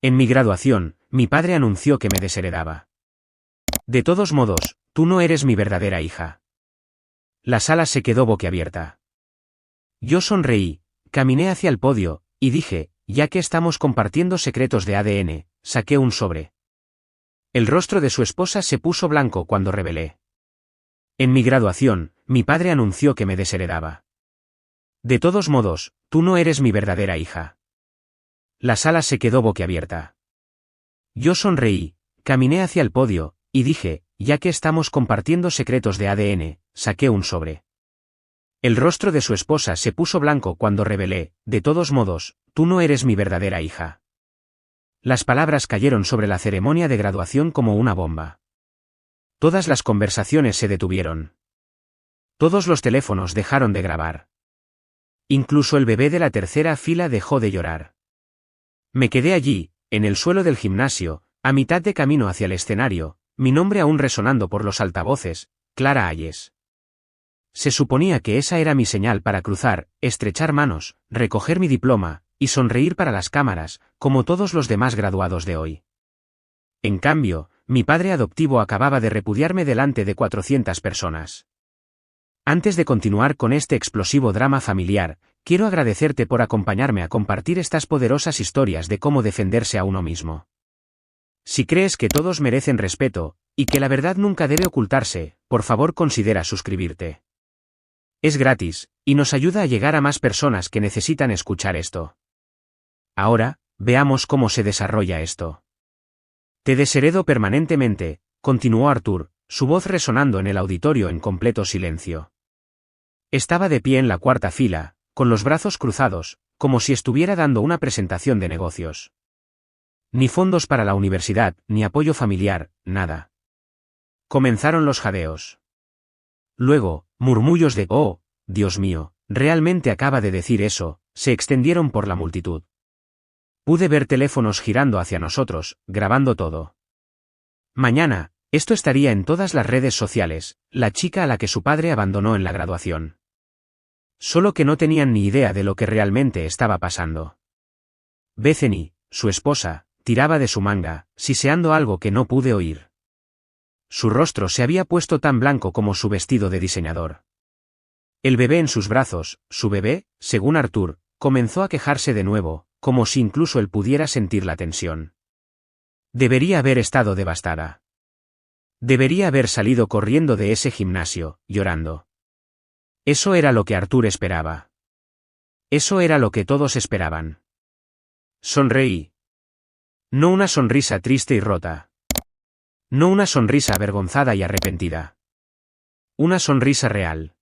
En mi graduación, mi padre anunció que me desheredaba. De todos modos, tú no eres mi verdadera hija. La sala se quedó boquiabierta. Yo sonreí, caminé hacia el podio, y dije, ya que estamos compartiendo secretos de ADN, saqué un sobre. El rostro de su esposa se puso blanco cuando revelé. En mi graduación, mi padre anunció que me desheredaba. De todos modos, tú no eres mi verdadera hija. La sala se quedó boquiabierta. Yo sonreí, caminé hacia el podio, y dije, ya que estamos compartiendo secretos de ADN, saqué un sobre. El rostro de su esposa se puso blanco cuando revelé, de todos modos, tú no eres mi verdadera hija. Las palabras cayeron sobre la ceremonia de graduación como una bomba. Todas las conversaciones se detuvieron. Todos los teléfonos dejaron de grabar. Incluso el bebé de la tercera fila dejó de llorar. Me quedé allí, en el suelo del gimnasio, a mitad de camino hacia el escenario, mi nombre aún resonando por los altavoces, Clara Hayes. Se suponía que esa era mi señal para cruzar, estrechar manos, recoger mi diploma, y sonreír para las cámaras, como todos los demás graduados de hoy. En cambio, mi padre adoptivo acababa de repudiarme delante de 400 personas. Antes de continuar con este explosivo drama familiar, quiero agradecerte por acompañarme a compartir estas poderosas historias de cómo defenderse a uno mismo. Si crees que todos merecen respeto, y que la verdad nunca debe ocultarse, por favor considera suscribirte. Es gratis, y nos ayuda a llegar a más personas que necesitan escuchar esto. Ahora, veamos cómo se desarrolla esto. Te desheredo permanentemente, continuó Arthur, su voz resonando en el auditorio en completo silencio. Estaba de pie en la cuarta fila, con los brazos cruzados, como si estuviera dando una presentación de negocios. Ni fondos para la universidad, ni apoyo familiar, nada. Comenzaron los jadeos. Luego, murmullos de «Oh, Dios mío, realmente acaba de decir eso», se extendieron por la multitud. Pude ver teléfonos girando hacia nosotros, grabando todo. Mañana, esto estaría en todas las redes sociales, la chica a la que su padre abandonó en la graduación. Solo que no tenían ni idea de lo que realmente estaba pasando. Bethany, su esposa, tiraba de su manga, siseando algo que no pude oír. Su rostro se había puesto tan blanco como su vestido de diseñador. El bebé en sus brazos, su bebé, según Arthur, comenzó a quejarse de nuevo, como si incluso él pudiera sentir la tensión. Debería haber estado devastada. Debería haber salido corriendo de ese gimnasio, llorando. Eso era lo que Arthur esperaba. Eso era lo que todos esperaban. Sonreí. No una sonrisa triste y rota. No una sonrisa avergonzada y arrepentida. Una sonrisa real.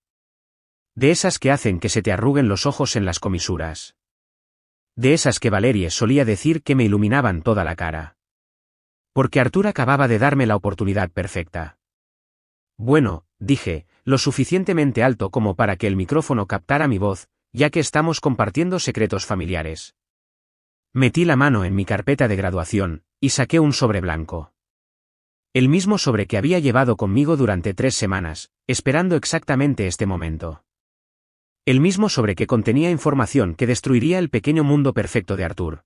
De esas que hacen que se te arruguen los ojos en las comisuras. De esas que Valerie solía decir que me iluminaban toda la cara. Porque Arthur acababa de darme la oportunidad perfecta. Bueno, dije, lo suficientemente alto como para que el micrófono captara mi voz, ya que estamos compartiendo secretos familiares. Metí la mano en mi carpeta de graduación, y saqué un sobre blanco. El mismo sobre que había llevado conmigo durante 3 semanas, esperando exactamente este momento. El mismo sobre que contenía información que destruiría el pequeño mundo perfecto de Arthur.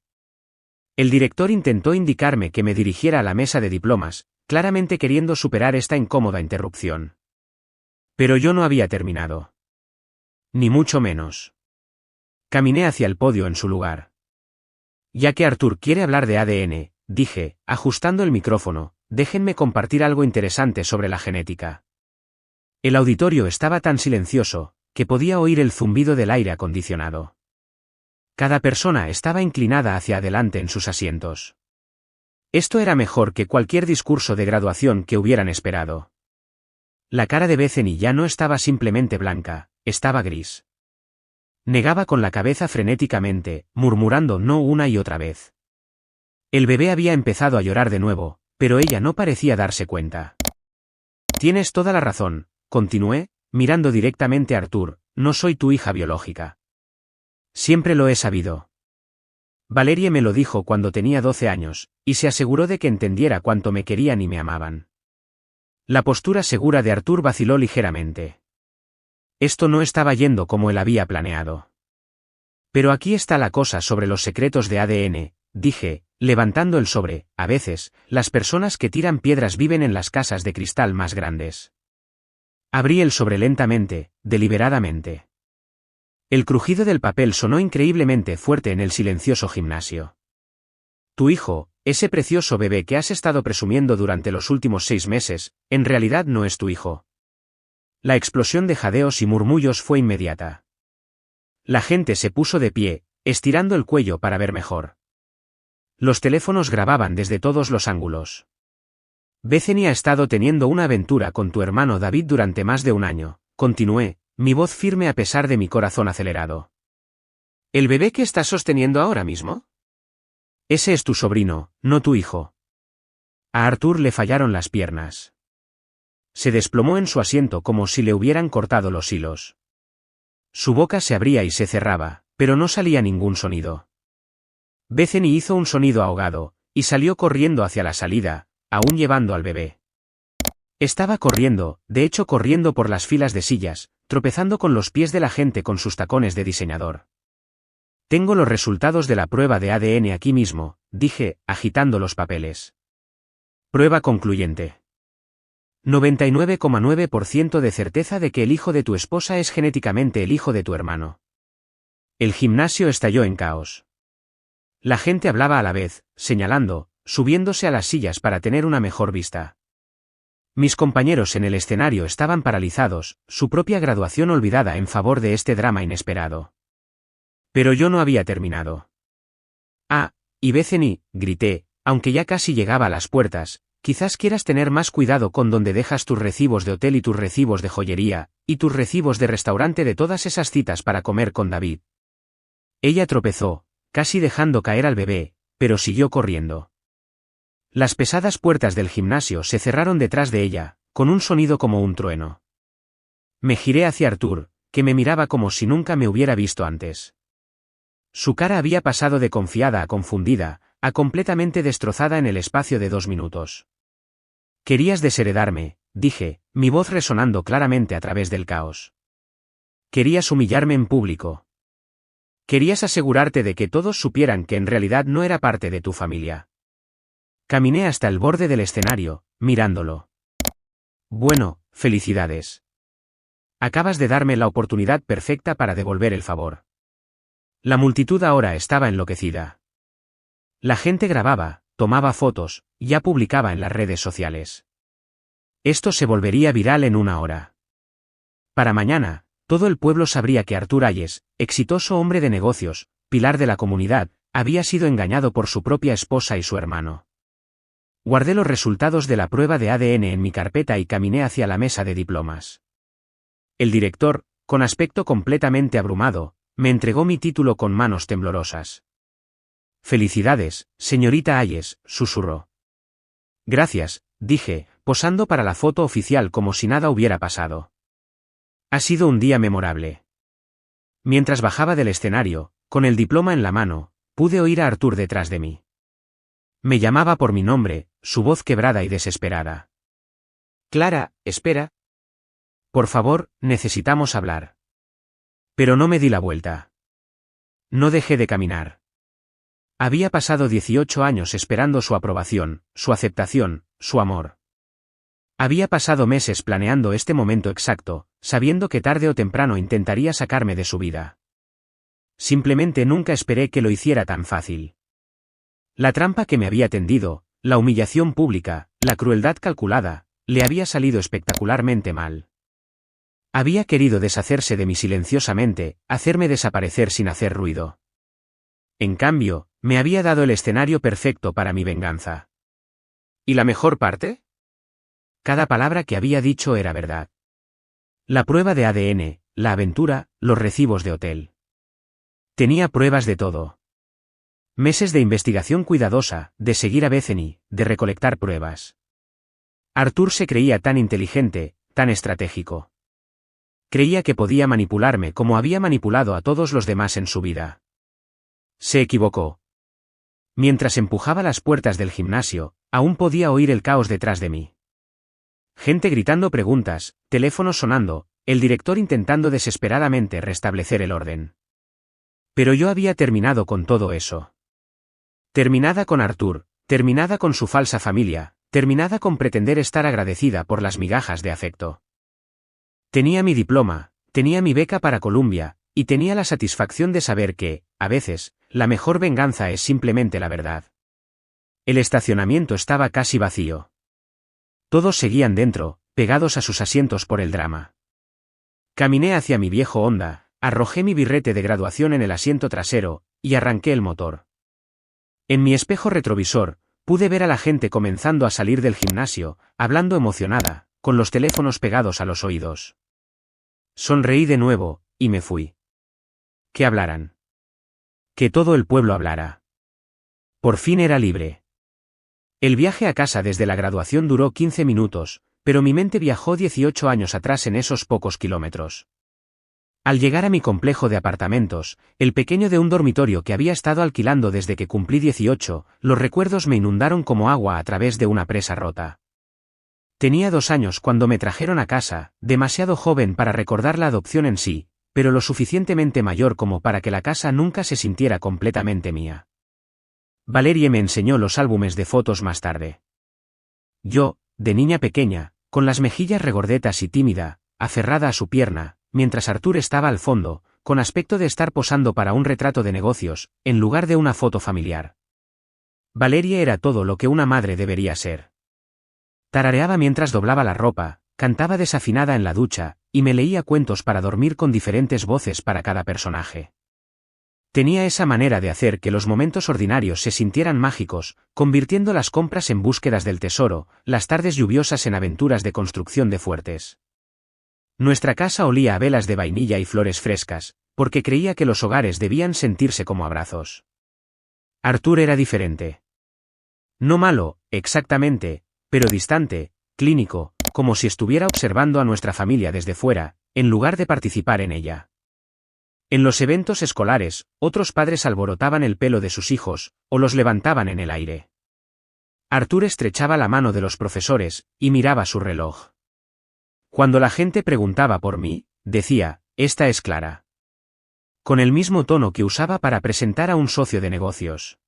El director intentó indicarme que me dirigiera a la mesa de diplomas, claramente queriendo superar esta incómoda interrupción. Pero yo no había terminado. Ni mucho menos. Caminé hacia el podio en su lugar. Ya que Arthur quiere hablar de ADN, dije, ajustando el micrófono, déjenme compartir algo interesante sobre la genética. El auditorio estaba tan silencioso, que podía oír el zumbido del aire acondicionado. Cada persona estaba inclinada hacia adelante en sus asientos. Esto era mejor que cualquier discurso de graduación que hubieran esperado. La cara de Bethany ya no estaba simplemente blanca, estaba gris. Negaba con la cabeza frenéticamente, murmurando no una y otra vez. El bebé había empezado a llorar de nuevo, pero ella no parecía darse cuenta. Tienes toda la razón, continué, mirando directamente a Arthur, no soy tu hija biológica. Siempre lo he sabido. Valerie me lo dijo cuando tenía 12 años, y se aseguró de que entendiera cuánto me querían y me amaban. La postura segura de Arthur vaciló ligeramente. Esto no estaba yendo como él había planeado. Pero aquí está la cosa sobre los secretos de ADN, dije, levantando el sobre. A veces, las personas que tiran piedras viven en las casas de cristal más grandes. Abrí el sobre lentamente, deliberadamente. El crujido del papel sonó increíblemente fuerte en el silencioso gimnasio. Tu hijo, ese precioso bebé que has estado presumiendo durante los últimos 6 meses, en realidad no es tu hijo. La explosión de jadeos y murmullos fue inmediata. La gente se puso de pie, estirando el cuello para ver mejor. Los teléfonos grababan desde todos los ángulos. Bethany ha estado teniendo una aventura con tu hermano David durante más de un año, continué, mi voz firme a pesar de mi corazón acelerado. ¿El bebé que estás sosteniendo ahora mismo? Ese es tu sobrino, no tu hijo. A Arthur le fallaron las piernas. Se desplomó en su asiento como si le hubieran cortado los hilos. Su boca se abría y se cerraba, pero no salía ningún sonido. Bethany hizo un sonido ahogado, y salió corriendo hacia la salida, aún llevando al bebé. Estaba corriendo, de hecho corriendo por las filas de sillas, tropezando con los pies de la gente con sus tacones de diseñador. Tengo los resultados de la prueba de ADN aquí mismo, dije, agitando los papeles. Prueba concluyente. 99,9% de certeza de que el hijo de tu esposa es genéticamente el hijo de tu hermano. El gimnasio estalló en caos. La gente hablaba a la vez, señalando, subiéndose a las sillas para tener una mejor vista. Mis compañeros en el escenario estaban paralizados, su propia graduación olvidada en favor de este drama inesperado. Pero yo no había terminado. Ah, y Bethany, grité, aunque ya casi llegaba a las puertas, quizás quieras tener más cuidado con dónde dejas tus recibos de hotel y tus recibos de joyería, y tus recibos de restaurante de todas esas citas para comer con David. Ella tropezó, casi dejando caer al bebé, pero siguió corriendo. Las pesadas puertas del gimnasio se cerraron detrás de ella, con un sonido como un trueno. Me giré hacia Arthur, que me miraba como si nunca me hubiera visto antes. Su cara había pasado de confiada a confundida, a completamente destrozada en el espacio de 2 minutos. Querías desheredarme, dije, mi voz resonando claramente a través del caos. Querías humillarme en público. Querías asegurarte de que todos supieran que en realidad no era parte de tu familia. Caminé hasta el borde del escenario, mirándolo. Bueno, felicidades. Acabas de darme la oportunidad perfecta para devolver el favor. La multitud ahora estaba enloquecida. La gente grababa, tomaba fotos, ya publicaba en las redes sociales. Esto se volvería viral en 1 hora. Para mañana, todo el pueblo sabría que Arthur Hayes, exitoso hombre de negocios, pilar de la comunidad, había sido engañado por su propia esposa y su hermano. Guardé los resultados de la prueba de ADN en mi carpeta y caminé hacia la mesa de diplomas. El director, con aspecto completamente abrumado, me entregó mi título con manos temblorosas. Felicidades, señorita Hayes, susurró. Gracias, dije, posando para la foto oficial como si nada hubiera pasado. Ha sido un día memorable. Mientras bajaba del escenario, con el diploma en la mano, pude oír a Arthur detrás de mí. Me llamaba por mi nombre, su voz quebrada y desesperada. Clara, espera. Por favor, necesitamos hablar. Pero no me di la vuelta. No dejé de caminar. Había pasado 18 años esperando su aprobación, su aceptación, su amor. Había pasado meses planeando este momento exacto, sabiendo que tarde o temprano intentaría sacarme de su vida. Simplemente nunca esperé que lo hiciera tan fácil. La trampa que me había tendido, la humillación pública, la crueldad calculada, le había salido espectacularmente mal. Había querido deshacerse de mí silenciosamente, hacerme desaparecer sin hacer ruido. En cambio, me había dado el escenario perfecto para mi venganza. ¿Y la mejor parte? Cada palabra que había dicho era verdad. La prueba de ADN, la aventura, los recibos de hotel. Tenía pruebas de todo. Meses de investigación cuidadosa, de seguir a Bethany, de recolectar pruebas. Arthur se creía tan inteligente, tan estratégico. Creía que podía manipularme como había manipulado a todos los demás en su vida. Se equivocó. Mientras empujaba las puertas del gimnasio, aún podía oír el caos detrás de mí. Gente gritando preguntas, teléfonos sonando, el director intentando desesperadamente restablecer el orden. Pero yo había terminado con todo eso. Terminada con Artur, terminada con su falsa familia, terminada con pretender estar agradecida por las migajas de afecto. Tenía mi diploma, tenía mi beca para Columbia, y tenía la satisfacción de saber que, a veces, la mejor venganza es simplemente la verdad. El estacionamiento estaba casi vacío. Todos seguían dentro, pegados a sus asientos por el drama. Caminé hacia mi viejo Honda, arrojé mi birrete de graduación en el asiento trasero, y arranqué el motor. En mi espejo retrovisor, pude ver a la gente comenzando a salir del gimnasio, hablando emocionada, con los teléfonos pegados a los oídos. Sonreí de nuevo, y me fui. Que hablaran. Que todo el pueblo hablara. Por fin era libre. El viaje a casa desde la graduación duró 15 minutos, pero mi mente viajó 18 años atrás en esos pocos kilómetros. Al llegar a mi complejo de apartamentos, el pequeño de un dormitorio que había estado alquilando desde que cumplí 18, los recuerdos me inundaron como agua a través de una presa rota. Tenía 2 años cuando me trajeron a casa, demasiado joven para recordar la adopción en sí, pero lo suficientemente mayor como para que la casa nunca se sintiera completamente mía. Valerie me enseñó los álbumes de fotos más tarde. Yo, de niña pequeña, con las mejillas regordetas y tímida, aferrada a su pierna, mientras Artur estaba al fondo, con aspecto de estar posando para un retrato de negocios, en lugar de una foto familiar. Valerie era todo lo que una madre debería ser. Tarareaba mientras doblaba la ropa, cantaba desafinada en la ducha, y me leía cuentos para dormir con diferentes voces para cada personaje. Tenía esa manera de hacer que los momentos ordinarios se sintieran mágicos, convirtiendo las compras en búsquedas del tesoro, las tardes lluviosas en aventuras de construcción de fuertes. Nuestra casa olía a velas de vainilla y flores frescas, porque creía que los hogares debían sentirse como abrazos. Artur era diferente. No malo, exactamente, pero distante, clínico, como si estuviera observando a nuestra familia desde fuera, en lugar de participar en ella. En los eventos escolares, otros padres alborotaban el pelo de sus hijos, o los levantaban en el aire. Artur estrechaba la mano de los profesores, y miraba su reloj. Cuando la gente preguntaba por mí, decía, «Esta es Clara». Con el mismo tono que usaba para presentar a un socio de negocios.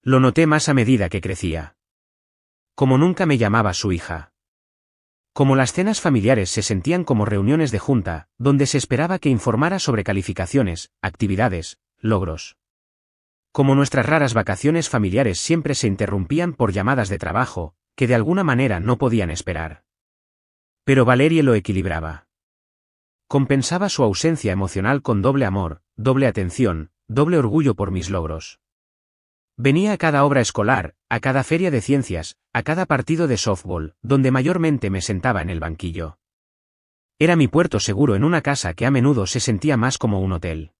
Lo noté más a medida que crecía. Como nunca me llamaba su hija. Como las cenas familiares se sentían como reuniones de junta, donde se esperaba que informara sobre calificaciones, actividades, logros. Como nuestras raras vacaciones familiares siempre se interrumpían por llamadas de trabajo, que de alguna manera no podían esperar. Pero Valerie lo equilibraba. Compensaba su ausencia emocional con doble amor, doble atención, doble orgullo por mis logros. Venía a cada obra escolar, a cada feria de ciencias, a cada partido de softball, donde mayormente me sentaba en el banquillo. Era mi puerto seguro en una casa que a menudo se sentía más como un hotel.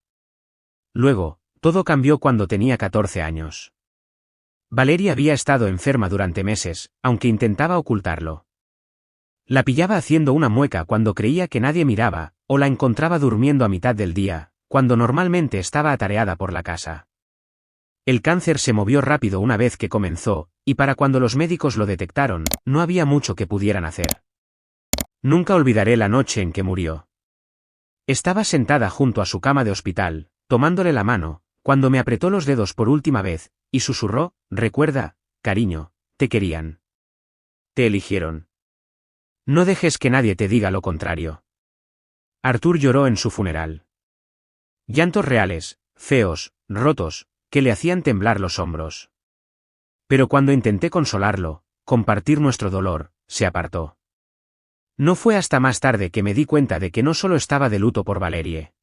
Luego, todo cambió cuando tenía 14 años. Valerie había estado enferma durante meses, aunque intentaba ocultarlo. La pillaba haciendo una mueca cuando creía que nadie miraba, o la encontraba durmiendo a mitad del día, cuando normalmente estaba atareada por la casa. El cáncer se movió rápido una vez que comenzó, y para cuando los médicos lo detectaron, no había mucho que pudieran hacer. Nunca olvidaré la noche en que murió. Estaba sentada junto a su cama de hospital, tomándole la mano, cuando me apretó los dedos por última vez, y susurró, «Recuerda, cariño, te querían. Te eligieron. No dejes que nadie te diga lo contrario». Artur lloró en su funeral. Llantos reales, feos, rotos, que le hacían temblar los hombros. Pero cuando intenté consolarlo, compartir nuestro dolor, se apartó. No fue hasta más tarde que me di cuenta de que no solo estaba de luto por Valerie.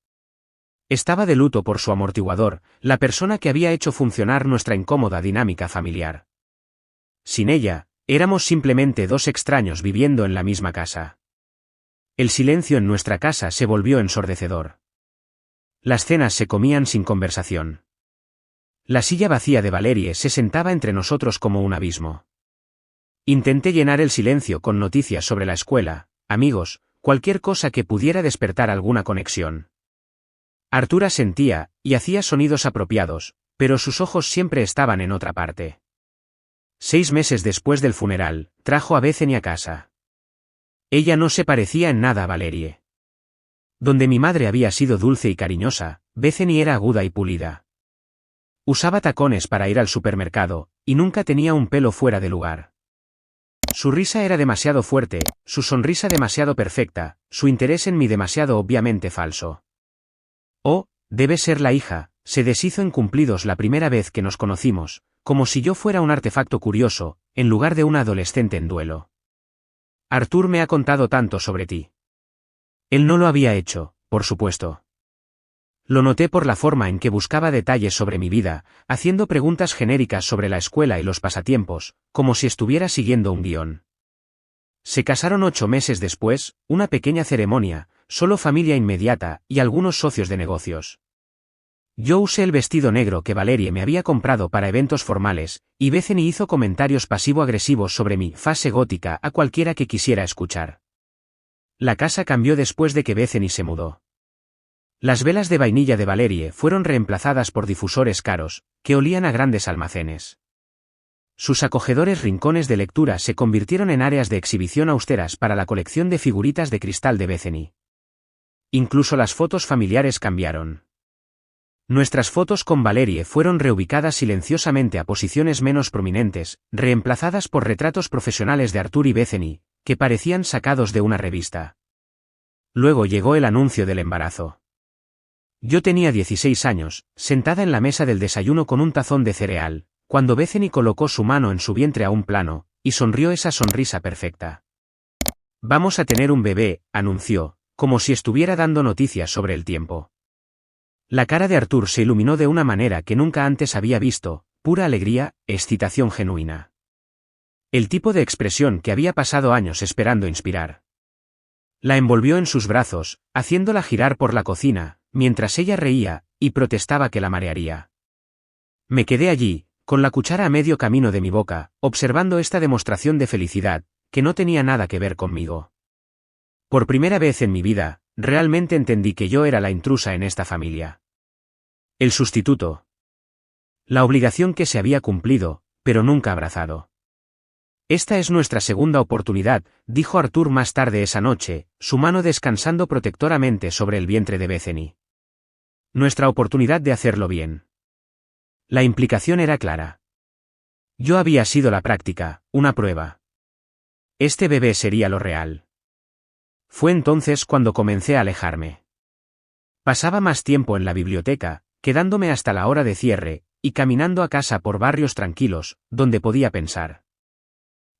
Estaba de luto por su amortiguador, la persona que había hecho funcionar nuestra incómoda dinámica familiar. Sin ella, éramos simplemente dos extraños viviendo en la misma casa. El silencio en nuestra casa se volvió ensordecedor. Las cenas se comían sin conversación. La silla vacía de Valerie se sentaba entre nosotros como un abismo. Intenté llenar el silencio con noticias sobre la escuela, amigos, cualquier cosa que pudiera despertar alguna conexión. Artur asentía, y hacía sonidos apropiados, pero sus ojos siempre estaban en otra parte. 6 meses después del funeral, trajo a Bethany a casa. Ella no se parecía en nada a Valerie. Donde mi madre había sido dulce y cariñosa, Bethany era aguda y pulida. Usaba tacones para ir al supermercado, y nunca tenía un pelo fuera de lugar. Su risa era demasiado fuerte, su sonrisa demasiado perfecta, su interés en mí demasiado obviamente falso. Oh, debe ser la hija, se deshizo en cumplidos la primera vez que nos conocimos, como si yo fuera un artefacto curioso, en lugar de una adolescente en duelo. Arthur me ha contado tanto sobre ti. Él no lo había hecho, por supuesto. Lo noté por la forma en que buscaba detalles sobre mi vida, haciendo preguntas genéricas sobre la escuela y los pasatiempos, como si estuviera siguiendo un guión. Se casaron 8 meses después, una pequeña ceremonia, solo familia inmediata y algunos socios de negocios. Yo usé el vestido negro que Valerie me había comprado para eventos formales, y Bethany hizo comentarios pasivo-agresivos sobre mi fase gótica a cualquiera que quisiera escuchar. La casa cambió después de que Bethany se mudó. Las velas de vainilla de Valerie fueron reemplazadas por difusores caros, que olían a grandes almacenes. Sus acogedores rincones de lectura se convirtieron en áreas de exhibición austeras para la colección de figuritas de cristal de Bethany. Incluso las fotos familiares cambiaron. Nuestras fotos con Valerie fueron reubicadas silenciosamente a posiciones menos prominentes, reemplazadas por retratos profesionales de Arthur y Bethany, que parecían sacados de una revista. Luego llegó el anuncio del embarazo. Yo tenía 16 años, sentada en la mesa del desayuno con un tazón de cereal, cuando Bethany colocó su mano en su vientre a un plano, y sonrió esa sonrisa perfecta. Vamos a tener un bebé, anunció, como si estuviera dando noticias sobre el tiempo. La cara de Arthur se iluminó de una manera que nunca antes había visto, pura alegría, excitación genuina. El tipo de expresión que había pasado años esperando inspirar. La envolvió en sus brazos, haciéndola girar por la cocina, mientras ella reía, y protestaba que la marearía. Me quedé allí, con la cuchara a medio camino de mi boca, observando esta demostración de felicidad, que no tenía nada que ver conmigo. Por primera vez en mi vida, realmente entendí que yo era la intrusa en esta familia. El sustituto. La obligación que se había cumplido, pero nunca abrazado. Esta es nuestra segunda oportunidad, dijo Arthur más tarde esa noche, su mano descansando protectoramente sobre el vientre de Bethany. Nuestra oportunidad de hacerlo bien. La implicación era clara. Yo había sido la práctica, una prueba. Este bebé sería lo real. Fue entonces cuando comencé a alejarme. Pasaba más tiempo en la biblioteca, quedándome hasta la hora de cierre, y caminando a casa por barrios tranquilos, donde podía pensar.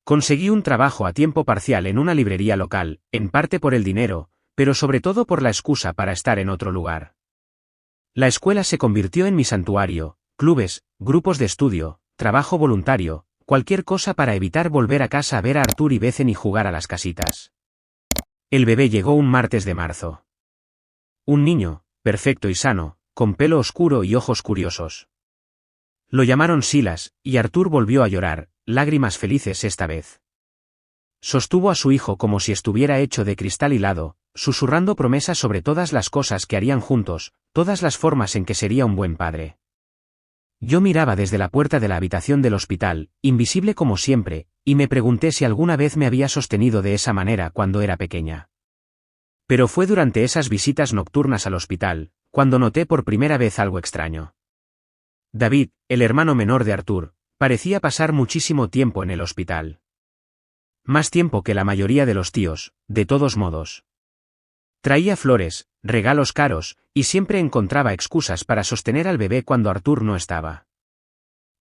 Conseguí un trabajo a tiempo parcial en una librería local, en parte por el dinero, pero sobre todo por la excusa para estar en otro lugar. La escuela se convirtió en mi santuario, clubes, grupos de estudio, trabajo voluntario, cualquier cosa para evitar volver a casa a ver a Arthur y Bethany jugar a las casitas. El bebé llegó un martes de marzo. Un niño, perfecto y sano, con pelo oscuro y ojos curiosos. Lo llamaron Silas, y Arthur volvió a llorar, lágrimas felices esta vez. Sostuvo a su hijo como si estuviera hecho de cristal hilado, susurrando promesas sobre todas las cosas que harían juntos, todas las formas en que sería un buen padre. Yo miraba desde la puerta de la habitación del hospital, invisible como siempre, y me pregunté si alguna vez me había sostenido de esa manera cuando era pequeña. Pero fue durante esas visitas nocturnas al hospital, cuando noté por primera vez algo extraño. David, el hermano menor de Arthur, parecía pasar muchísimo tiempo en el hospital. Más tiempo que la mayoría de los tíos, de todos modos. Traía flores, regalos caros, y siempre encontraba excusas para sostener al bebé cuando Arthur no estaba.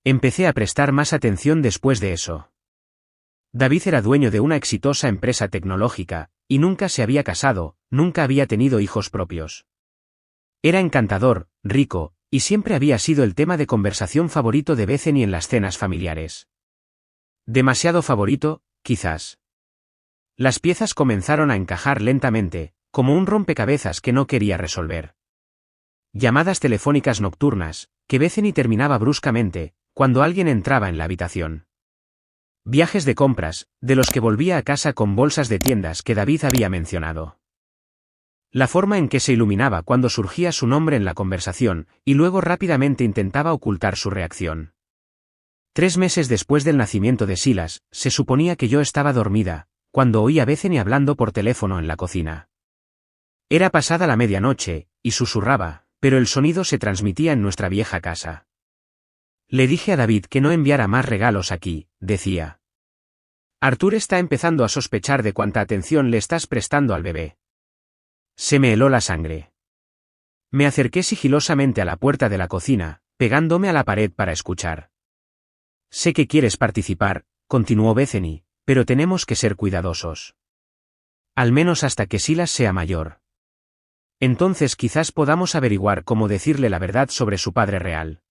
Empecé a prestar más atención después de eso. David era dueño de una exitosa empresa tecnológica, y nunca se había casado, nunca había tenido hijos propios. Era encantador, rico, y siempre había sido el tema de conversación favorito de Bethany en las cenas familiares. Demasiado favorito, quizás. Las piezas comenzaron a encajar lentamente, como un rompecabezas que no quería resolver. Llamadas telefónicas nocturnas, que Bethany terminaba bruscamente, cuando alguien entraba en la habitación. Viajes de compras, de los que volvía a casa con bolsas de tiendas que David había mencionado. La forma en que se iluminaba cuando surgía su nombre en la conversación, y luego rápidamente intentaba ocultar su reacción. 3 meses después del nacimiento de Silas, se suponía que yo estaba dormida, cuando oí a Bethany hablando por teléfono en la cocina. Era pasada la medianoche, y susurraba, pero el sonido se transmitía en nuestra vieja casa. Le dije a David que no enviara más regalos aquí, decía. Arthur está empezando a sospechar de cuánta atención le estás prestando al bebé. Se me heló la sangre. Me acerqué sigilosamente a la puerta de la cocina, pegándome a la pared para escuchar. Sé que quieres participar, continuó Bethany, pero tenemos que ser cuidadosos. Al menos hasta que Silas sea mayor. Entonces quizás podamos averiguar cómo decirle la verdad sobre su padre real.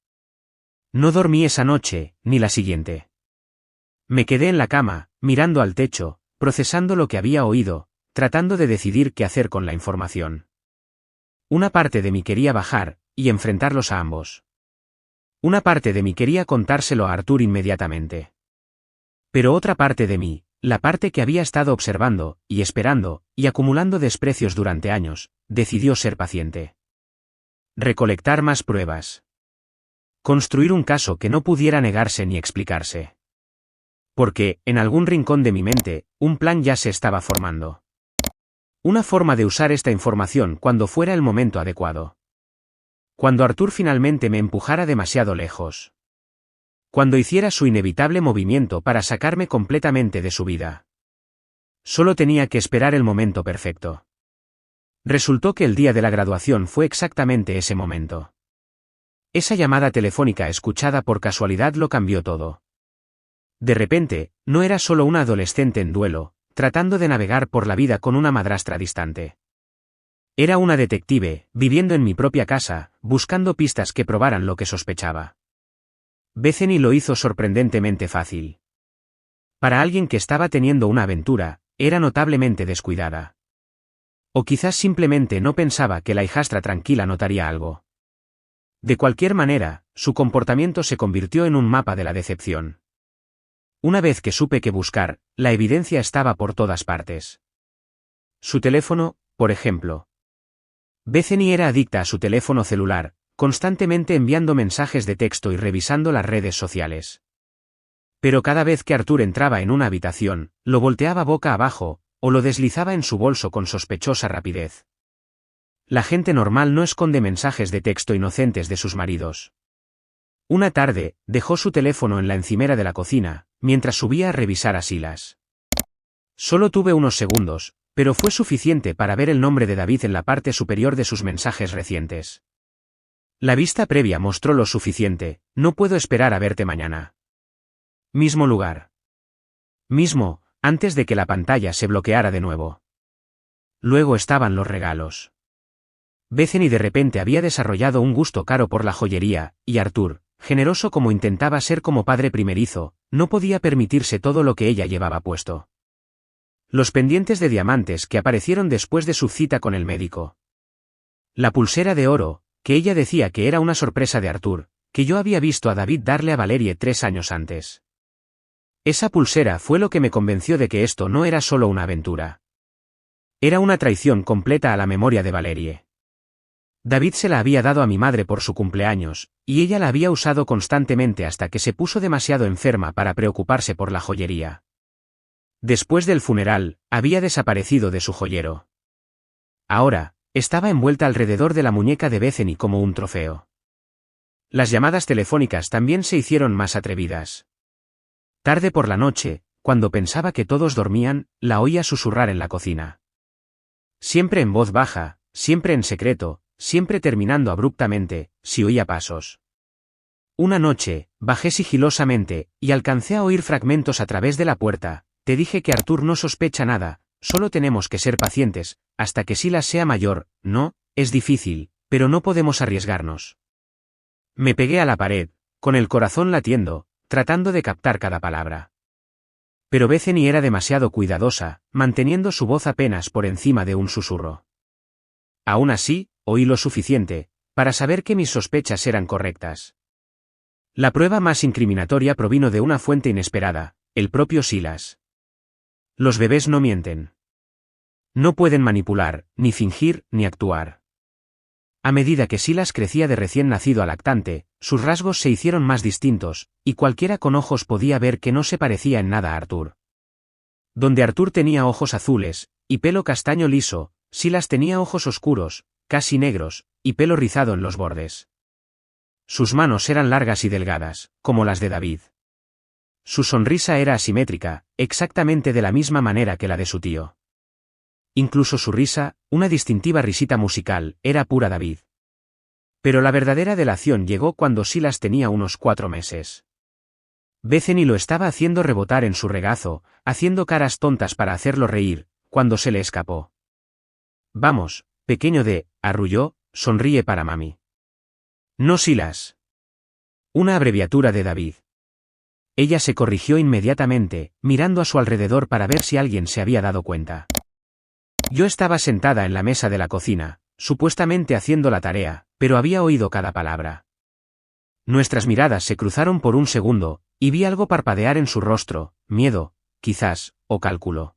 No dormí esa noche, ni la siguiente. Me quedé en la cama, mirando al techo, procesando lo que había oído, tratando de decidir qué hacer con la información. Una parte de mí quería bajar, y enfrentarlos a ambos. Una parte de mí quería contárselo a Arthur inmediatamente. Pero otra parte de mí, la parte que había estado observando, y esperando, y acumulando desprecios durante años, decidió ser paciente. Recolectar más pruebas. Construir un caso que no pudiera negarse ni explicarse. Porque, en algún rincón de mi mente, un plan ya se estaba formando. Una forma de usar esta información cuando fuera el momento adecuado. Cuando Arthur finalmente me empujara demasiado lejos. Cuando hiciera su inevitable movimiento para sacarme completamente de su vida. Solo tenía que esperar el momento perfecto. Resultó que el día de la graduación fue exactamente ese momento. Esa llamada telefónica escuchada por casualidad lo cambió todo. De repente, no era solo una adolescente en duelo, tratando de navegar por la vida con una madrastra distante. Era una detective, viviendo en mi propia casa, buscando pistas que probaran lo que sospechaba. Bethany lo hizo sorprendentemente fácil. Para alguien que estaba teniendo una aventura, era notablemente descuidada. O quizás simplemente no pensaba que la hijastra tranquila notaría algo. De cualquier manera, su comportamiento se convirtió en un mapa de la decepción. Una vez que supe qué buscar, la evidencia estaba por todas partes. Su teléfono, por ejemplo. Bethany era adicta a su teléfono celular, constantemente enviando mensajes de texto y revisando las redes sociales. Pero cada vez que Arthur entraba en una habitación, lo volteaba boca abajo, o lo deslizaba en su bolso con sospechosa rapidez. La gente normal no esconde mensajes de texto inocentes de sus maridos. Una tarde, dejó su teléfono en la encimera de la cocina, mientras subía a revisar a Silas. Solo tuve unos segundos, pero fue suficiente para ver el nombre de David en la parte superior de sus mensajes recientes. La vista previa mostró lo suficiente, no puedo esperar a verte mañana. Mismo lugar. Mismo, antes de que la pantalla se bloqueara de nuevo. Luego estaban los regalos. Bethany de repente había desarrollado un gusto caro por la joyería, y Arthur, generoso como intentaba ser como padre primerizo, no podía permitirse todo lo que ella llevaba puesto. Los pendientes de diamantes que aparecieron después de su cita con el médico. La pulsera de oro, que ella decía que era una sorpresa de Arthur, que yo había visto a David darle a Valerie 3 años antes. Esa pulsera fue lo que me convenció de que esto no era solo una aventura. Era una traición completa a la memoria de Valerie. David se la había dado a mi madre por su cumpleaños, y ella la había usado constantemente hasta que se puso demasiado enferma para preocuparse por la joyería. Después del funeral, había desaparecido de su joyero. Ahora, estaba envuelta alrededor de la muñeca de Bethany como un trofeo. Las llamadas telefónicas también se hicieron más atrevidas. Tarde por la noche, cuando pensaba que todos dormían, la oía susurrar en la cocina. Siempre en voz baja, siempre en secreto, siempre terminando abruptamente, si oía pasos. Una noche, bajé sigilosamente, y alcancé a oír fragmentos a través de la puerta. Te dije que Arthur no sospecha nada, solo tenemos que ser pacientes, hasta que Silas sea mayor. No, es difícil, pero no podemos arriesgarnos. Me pegué a la pared, con el corazón latiendo, tratando de captar cada palabra. Pero Bethany era demasiado cuidadosa, manteniendo su voz apenas por encima de un susurro. Aún así, oí lo suficiente, para saber que mis sospechas eran correctas. La prueba más incriminatoria provino de una fuente inesperada, el propio Silas. Los bebés no mienten. No pueden manipular, ni fingir, ni actuar. A medida que Silas crecía de recién nacido a lactante, sus rasgos se hicieron más distintos, y cualquiera con ojos podía ver que no se parecía en nada a Arthur. Donde Arthur tenía ojos azules, y pelo castaño liso, Silas tenía ojos oscuros, casi negros, y pelo rizado en los bordes. Sus manos eran largas y delgadas, como las de David. Su sonrisa era asimétrica, exactamente de la misma manera que la de su tío. Incluso su risa, una distintiva risita musical, era pura David. Pero la verdadera delación llegó cuando Silas tenía unos 4 meses. Bethany lo estaba haciendo rebotar en su regazo, haciendo caras tontas para hacerlo reír, cuando se le escapó. Vamos, pequeño D, arrulló, sonríe para mami. No Silas. Una abreviatura de David. Ella se corrigió inmediatamente, mirando a su alrededor para ver si alguien se había dado cuenta. Yo estaba sentada en la mesa de la cocina, supuestamente haciendo la tarea, pero había oído cada palabra. Nuestras miradas se cruzaron por un segundo, y vi algo parpadear en su rostro, miedo, quizás, o cálculo.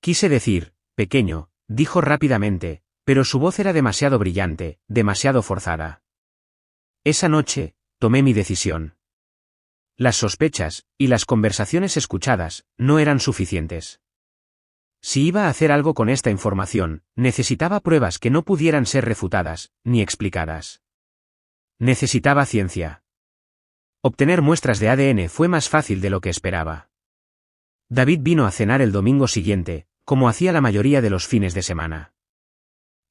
Quise decir, pequeño, dijo rápidamente, pero su voz era demasiado brillante, demasiado forzada. Esa noche, tomé mi decisión. Las sospechas, y las conversaciones escuchadas, no eran suficientes. Si iba a hacer algo con esta información, necesitaba pruebas que no pudieran ser refutadas, ni explicadas. Necesitaba ciencia. Obtener muestras de ADN fue más fácil de lo que esperaba. David vino a cenar el domingo siguiente, como hacía la mayoría de los fines de semana.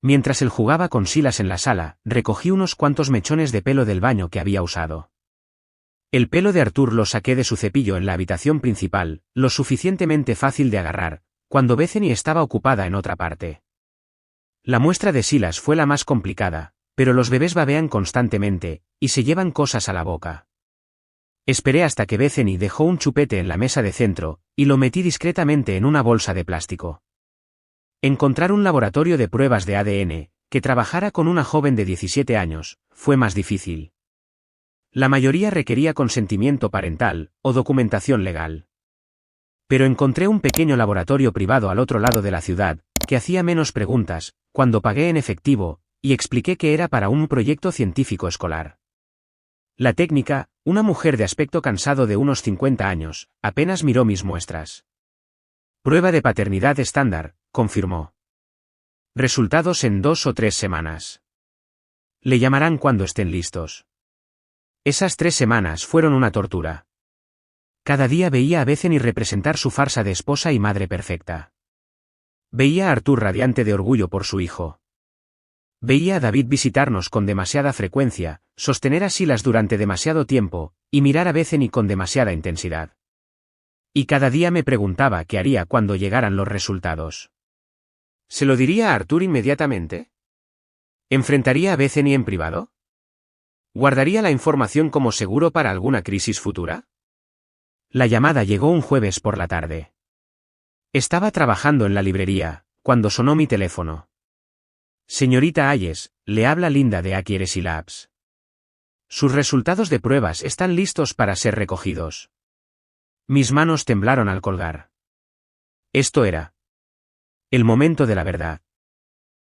Mientras él jugaba con Silas en la sala, recogí unos cuantos mechones de pelo del baño que había usado. El pelo de Arthur lo saqué de su cepillo en la habitación principal, lo suficientemente fácil de agarrar, cuando Bethany estaba ocupada en otra parte. La muestra de Silas fue la más complicada, pero los bebés babean constantemente, y se llevan cosas a la boca. Esperé hasta que Bethany dejó un chupete en la mesa de centro, y lo metí discretamente en una bolsa de plástico. Encontrar un laboratorio de pruebas de ADN, que trabajara con una joven de 17 años, fue más difícil. La mayoría requería consentimiento parental, o documentación legal. Pero encontré un pequeño laboratorio privado al otro lado de la ciudad, que hacía menos preguntas, cuando pagué en efectivo, y expliqué que era para un proyecto científico escolar. La técnica, una mujer de aspecto cansado de unos 50 años, apenas miró mis muestras. Prueba de paternidad estándar, confirmó. Resultados en 2 o 3 semanas. Le llamarán cuando estén listos. Esas 3 semanas fueron una tortura. Cada día veía a Bethany representar su farsa de esposa y madre perfecta. Veía a Arthur radiante de orgullo por su hijo. Veía a David visitarnos con demasiada frecuencia, sostener a Silas durante demasiado tiempo, y mirar a Bethany con demasiada intensidad. Y cada día me preguntaba qué haría cuando llegaran los resultados. ¿Se lo diría a Arthur inmediatamente? ¿Enfrentaría a Bethany en privado? ¿Guardaría la información como seguro para alguna crisis futura? La llamada llegó un jueves por la tarde. Estaba trabajando en la librería, cuando sonó mi teléfono. Señorita Ayes, le habla Linda de Accuracy Labs. Sus resultados de pruebas están listos para ser recogidos. Mis manos temblaron al colgar. Esto era el momento de la verdad.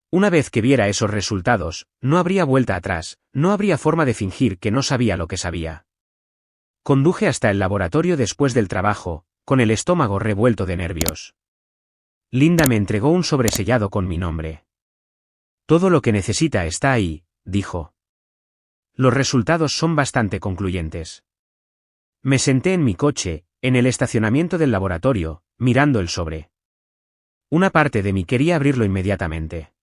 Una vez que viera esos resultados, no habría vuelta atrás, no habría forma de fingir que no sabía lo que sabía. Conduje hasta el laboratorio después del trabajo, con el estómago revuelto de nervios. Linda me entregó un sobresellado con mi nombre. Todo lo que necesita está ahí, dijo. Los resultados son bastante concluyentes. Me senté en mi coche, en el estacionamiento del laboratorio, mirando el sobre. Una parte de mí quería abrirlo inmediatamente.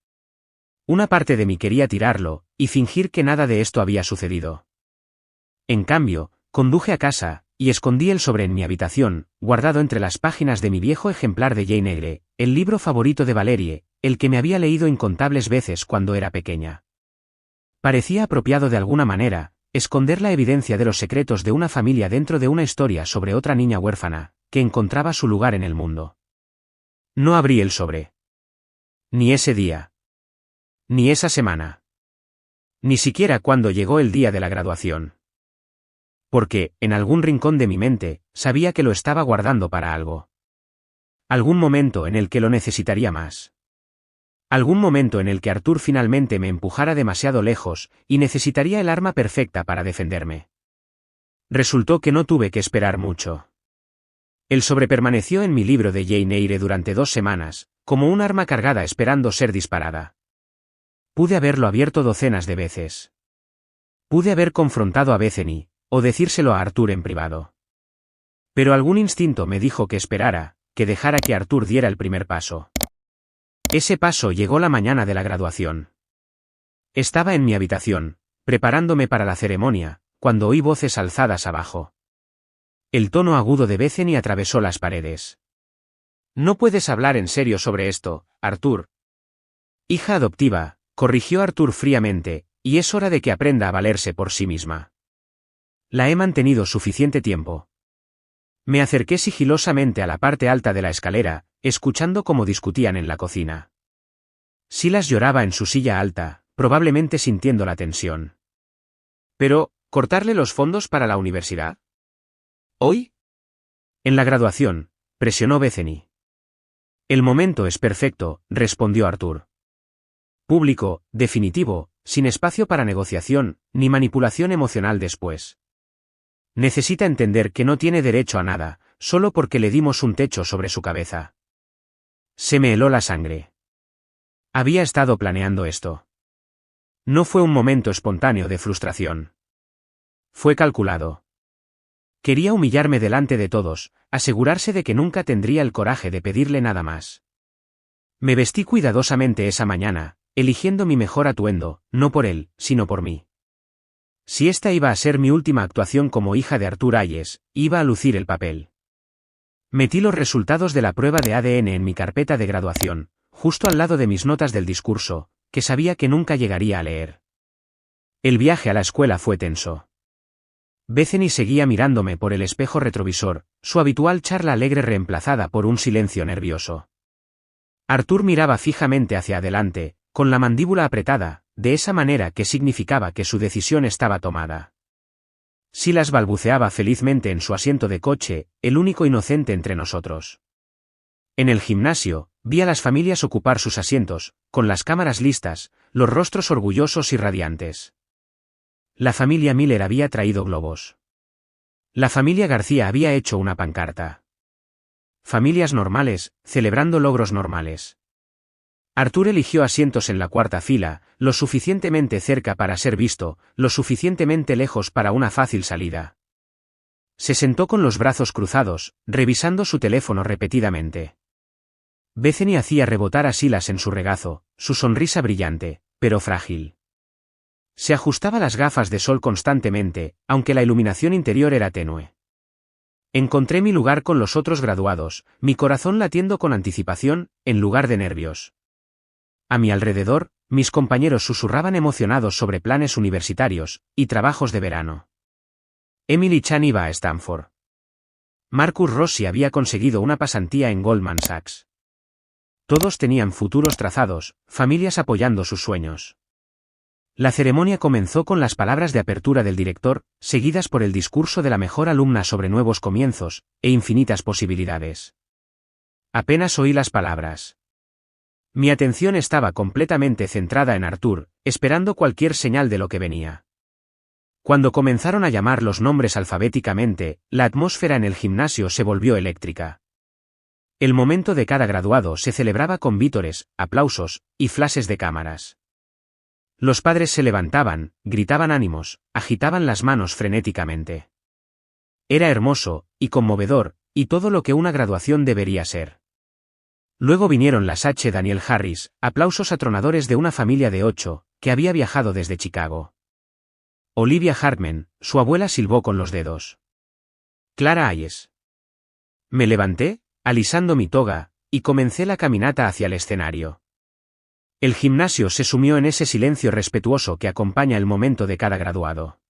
Una parte de mí quería tirarlo, y fingir que nada de esto había sucedido. En cambio, conduje a casa, y escondí el sobre en mi habitación, guardado entre las páginas de mi viejo ejemplar de Jane Eyre, el libro favorito de Valerie, el que me había leído incontables veces cuando era pequeña. Parecía apropiado de alguna manera, esconder la evidencia de los secretos de una familia dentro de una historia sobre otra niña huérfana, que encontraba su lugar en el mundo. No abrí el sobre. Ni ese día. Ni esa semana. Ni siquiera cuando llegó el día de la graduación. Porque, en algún rincón de mi mente, sabía que lo estaba guardando para algo. Algún momento en el que lo necesitaría más. Algún momento en el que Arthur finalmente me empujara demasiado lejos, y necesitaría el arma perfecta para defenderme. Resultó que no tuve que esperar mucho. El sobre permaneció en mi libro de Jane Eyre durante 2 semanas, como un arma cargada esperando ser disparada. Pude haberlo abierto docenas de veces. Pude haber confrontado a Bethany, o decírselo a Arthur en privado. Pero algún instinto me dijo que esperara, que dejara que Arthur diera el primer paso. Ese paso llegó la mañana de la graduación. Estaba en mi habitación, preparándome para la ceremonia, cuando oí voces alzadas abajo. El tono agudo de Bethany atravesó las paredes. No puedes hablar en serio sobre esto, Arthur. Hija adoptiva, corrigió Arthur fríamente, y es hora de que aprenda a valerse por sí misma. La he mantenido suficiente tiempo. Me acerqué sigilosamente a la parte alta de la escalera, escuchando cómo discutían en la cocina. Silas lloraba en su silla alta, probablemente sintiendo la tensión. Pero, ¿cortarle los fondos para la universidad? ¿Hoy? En la graduación, presionó Bethany. El momento es perfecto, respondió Arthur. Público, definitivo, sin espacio para negociación, ni manipulación emocional después. Necesita entender que no tiene derecho a nada, solo porque le dimos un techo sobre su cabeza. Se me heló la sangre. Había estado planeando esto. No fue un momento espontáneo de frustración. Fue calculado. Quería humillarme delante de todos, asegurarse de que nunca tendría el coraje de pedirle nada más. Me vestí cuidadosamente esa mañana, eligiendo mi mejor atuendo, no por él, sino por mí. Si esta iba a ser mi última actuación como hija de Arthur Hayes, iba a lucir el papel. Metí los resultados de la prueba de ADN en mi carpeta de graduación, justo al lado de mis notas del discurso, que sabía que nunca llegaría a leer. El viaje a la escuela fue tenso. Bethany seguía mirándome por el espejo retrovisor, su habitual charla alegre reemplazada por un silencio nervioso. Arthur miraba fijamente hacia adelante, con la mandíbula apretada, de esa manera que significaba que su decisión estaba tomada. Silas balbuceaba felizmente en su asiento de coche, el único inocente entre nosotros. En el gimnasio, vi a las familias ocupar sus asientos, con las cámaras listas, los rostros orgullosos y radiantes. La familia Miller había traído globos. La familia García había hecho una pancarta. Familias normales, celebrando logros normales. Arthur eligió asientos en la cuarta fila, lo suficientemente cerca para ser visto, lo suficientemente lejos para una fácil salida. Se sentó con los brazos cruzados, revisando su teléfono repetidamente. Bethany hacía rebotar a Silas en su regazo, su sonrisa brillante, pero frágil. Se ajustaba las gafas de sol constantemente, aunque la iluminación interior era tenue. Encontré mi lugar con los otros graduados, mi corazón latiendo con anticipación, en lugar de nervios. A mi alrededor, mis compañeros susurraban emocionados sobre planes universitarios y trabajos de verano. Emily Chan iba a Stanford. Marcus Rossi había conseguido una pasantía en Goldman Sachs. Todos tenían futuros trazados, familias apoyando sus sueños. La ceremonia comenzó con las palabras de apertura del director, seguidas por el discurso de la mejor alumna sobre nuevos comienzos e infinitas posibilidades. Apenas oí las palabras. Mi atención estaba completamente centrada en Arthur, esperando cualquier señal de lo que venía. Cuando comenzaron a llamar los nombres alfabéticamente, la atmósfera en el gimnasio se volvió eléctrica. El momento de cada graduado se celebraba con vítores, aplausos y flashes de cámaras. Los padres se levantaban, gritaban ánimos, agitaban las manos frenéticamente. Era hermoso, y conmovedor, y todo lo que una graduación debería ser. Luego vinieron las H. Daniel Harris, aplausos atronadores de una familia de 8, que había viajado desde Chicago. Olivia Hartman, su abuela silbó con los dedos. Clara Hayes. Me levanté, alisando mi toga, y comencé la caminata hacia el escenario. El gimnasio se sumió en ese silencio respetuoso que acompaña el momento de cada graduado.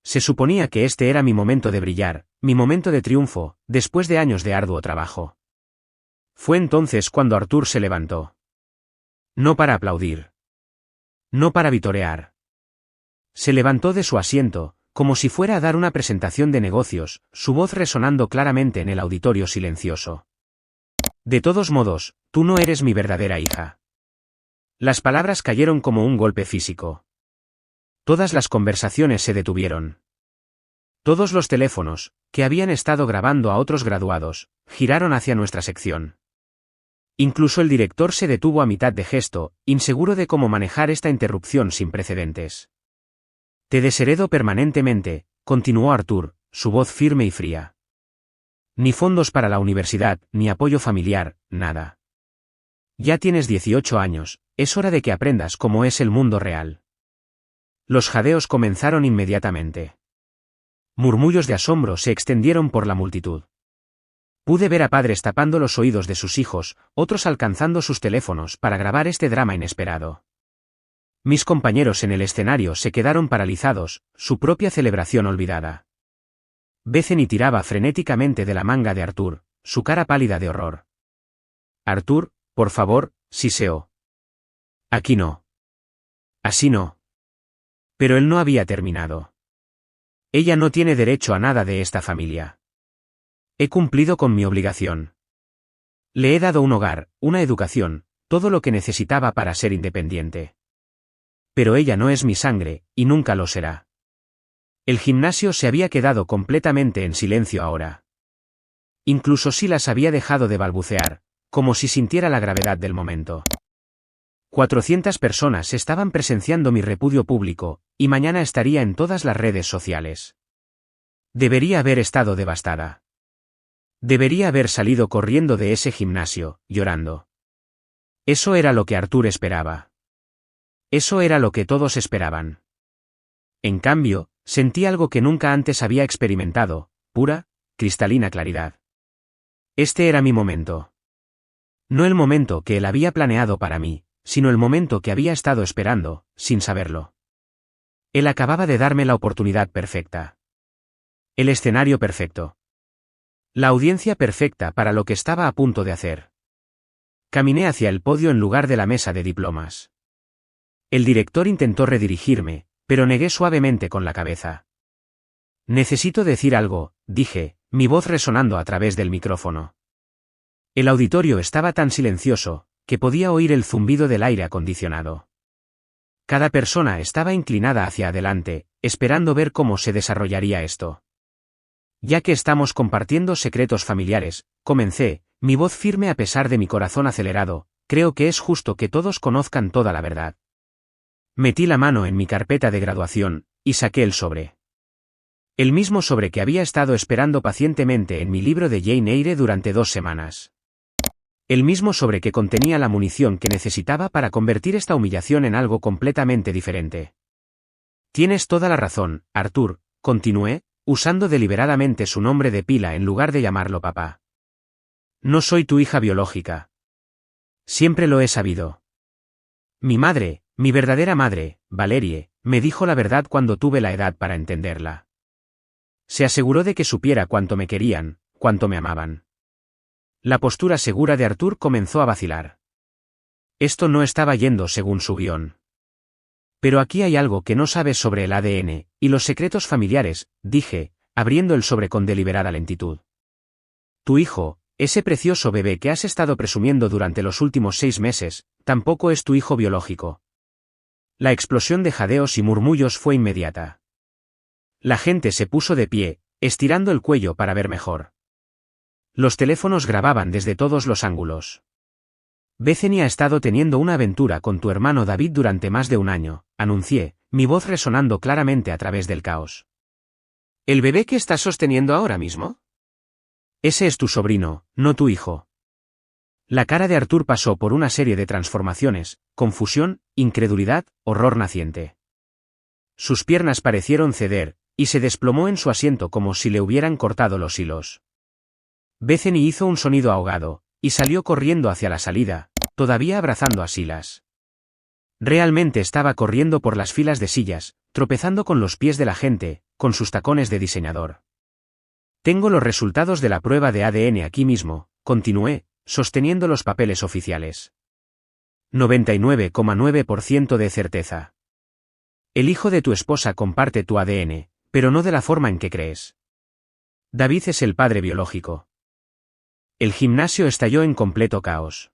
Se suponía que este era mi momento de brillar, mi momento de triunfo, después de años de arduo trabajo. Fue entonces cuando Arthur se levantó. No para aplaudir. No para vitorear. Se levantó de su asiento, como si fuera a dar una presentación de negocios, su voz resonando claramente en el auditorio silencioso. De todos modos, tú no eres mi verdadera hija. Las palabras cayeron como un golpe físico. Todas las conversaciones se detuvieron. Todos los teléfonos, que habían estado grabando a otros graduados, giraron hacia nuestra sección. Incluso el director se detuvo a mitad de gesto, inseguro de cómo manejar esta interrupción sin precedentes. Te desheredo permanentemente, continuó Arthur, su voz firme y fría. Ni fondos para la universidad, ni apoyo familiar, nada. Ya tienes 18 años, es hora de que aprendas cómo es el mundo real. Los jadeos comenzaron inmediatamente. Murmullos de asombro se extendieron por la multitud. Pude ver a padres tapando los oídos de sus hijos, otros alcanzando sus teléfonos para grabar este drama inesperado. Mis compañeros en el escenario se quedaron paralizados, su propia celebración olvidada. Bethany tiraba frenéticamente de la manga de Arthur, su cara pálida de horror. Arthur, por favor, siseó. Aquí no. Así no. Pero él no había terminado. Ella no tiene derecho a nada de esta familia. He cumplido con mi obligación. Le he dado un hogar, una educación, todo lo que necesitaba para ser independiente. Pero ella no es mi sangre, y nunca lo será. El gimnasio se había quedado completamente en silencio ahora. Incluso Silas había dejado de balbucear, como si sintiera la gravedad del momento. 400 personas estaban presenciando mi repudio público, y mañana estaría en todas las redes sociales. Debería haber estado devastada. Debería haber salido corriendo de ese gimnasio, llorando. Eso era lo que Arthur esperaba. Eso era lo que todos esperaban. En cambio, sentí algo que nunca antes había experimentado, pura, cristalina claridad. Este era mi momento. No el momento que él había planeado para mí, sino el momento que había estado esperando, sin saberlo. Él acababa de darme la oportunidad perfecta. El escenario perfecto. La audiencia perfecta para lo que estaba a punto de hacer. Caminé hacia el podio en lugar de la mesa de diplomas. El director intentó redirigirme, pero negué suavemente con la cabeza. Necesito decir algo, dije, mi voz resonando a través del micrófono. El auditorio estaba tan silencioso, que podía oír el zumbido del aire acondicionado. Cada persona estaba inclinada hacia adelante, esperando ver cómo se desarrollaría esto. Ya que estamos compartiendo secretos familiares, comencé, mi voz firme a pesar de mi corazón acelerado, creo que es justo que todos conozcan toda la verdad. Metí la mano en mi carpeta de graduación, y saqué el sobre. El mismo sobre que había estado esperando pacientemente en mi libro de Jane Eyre durante 2 semanas. El mismo sobre que contenía la munición que necesitaba para convertir esta humillación en algo completamente diferente. Tienes toda la razón, Arthur, continué, usando deliberadamente su nombre de pila en lugar de llamarlo papá. No soy tu hija biológica. Siempre lo he sabido. Mi madre, mi verdadera madre, Valerie, me dijo la verdad cuando tuve la edad para entenderla. Se aseguró de que supiera cuánto me querían, cuánto me amaban. La postura segura de Arthur comenzó a vacilar. Esto no estaba yendo según su guión. Pero aquí hay algo que no sabes sobre el ADN, y los secretos familiares, dije, abriendo el sobre con deliberada lentitud. Tu hijo, ese precioso bebé que has estado presumiendo durante los últimos 6 meses, tampoco es tu hijo biológico. La explosión de jadeos y murmullos fue inmediata. La gente se puso de pie, estirando el cuello para ver mejor. Los teléfonos grababan desde todos los ángulos. Bethany ha estado teniendo una aventura con tu hermano David durante más de 1 año, anuncié, mi voz resonando claramente a través del caos. ¿El bebé que estás sosteniendo ahora mismo? Ese es tu sobrino, no tu hijo. La cara de Arthur pasó por una serie de transformaciones, confusión, incredulidad, horror naciente. Sus piernas parecieron ceder, y se desplomó en su asiento como si le hubieran cortado los hilos. Bethany hizo un sonido ahogado, y salió corriendo hacia la salida, todavía abrazando a Silas. Realmente estaba corriendo por las filas de sillas, tropezando con los pies de la gente, con sus tacones de diseñador. Tengo los resultados de la prueba de ADN aquí mismo, continué, sosteniendo los papeles oficiales. 99,9% de certeza. El hijo de tu esposa comparte tu ADN, pero no de la forma en que crees. David es el padre biológico. El gimnasio estalló en completo caos.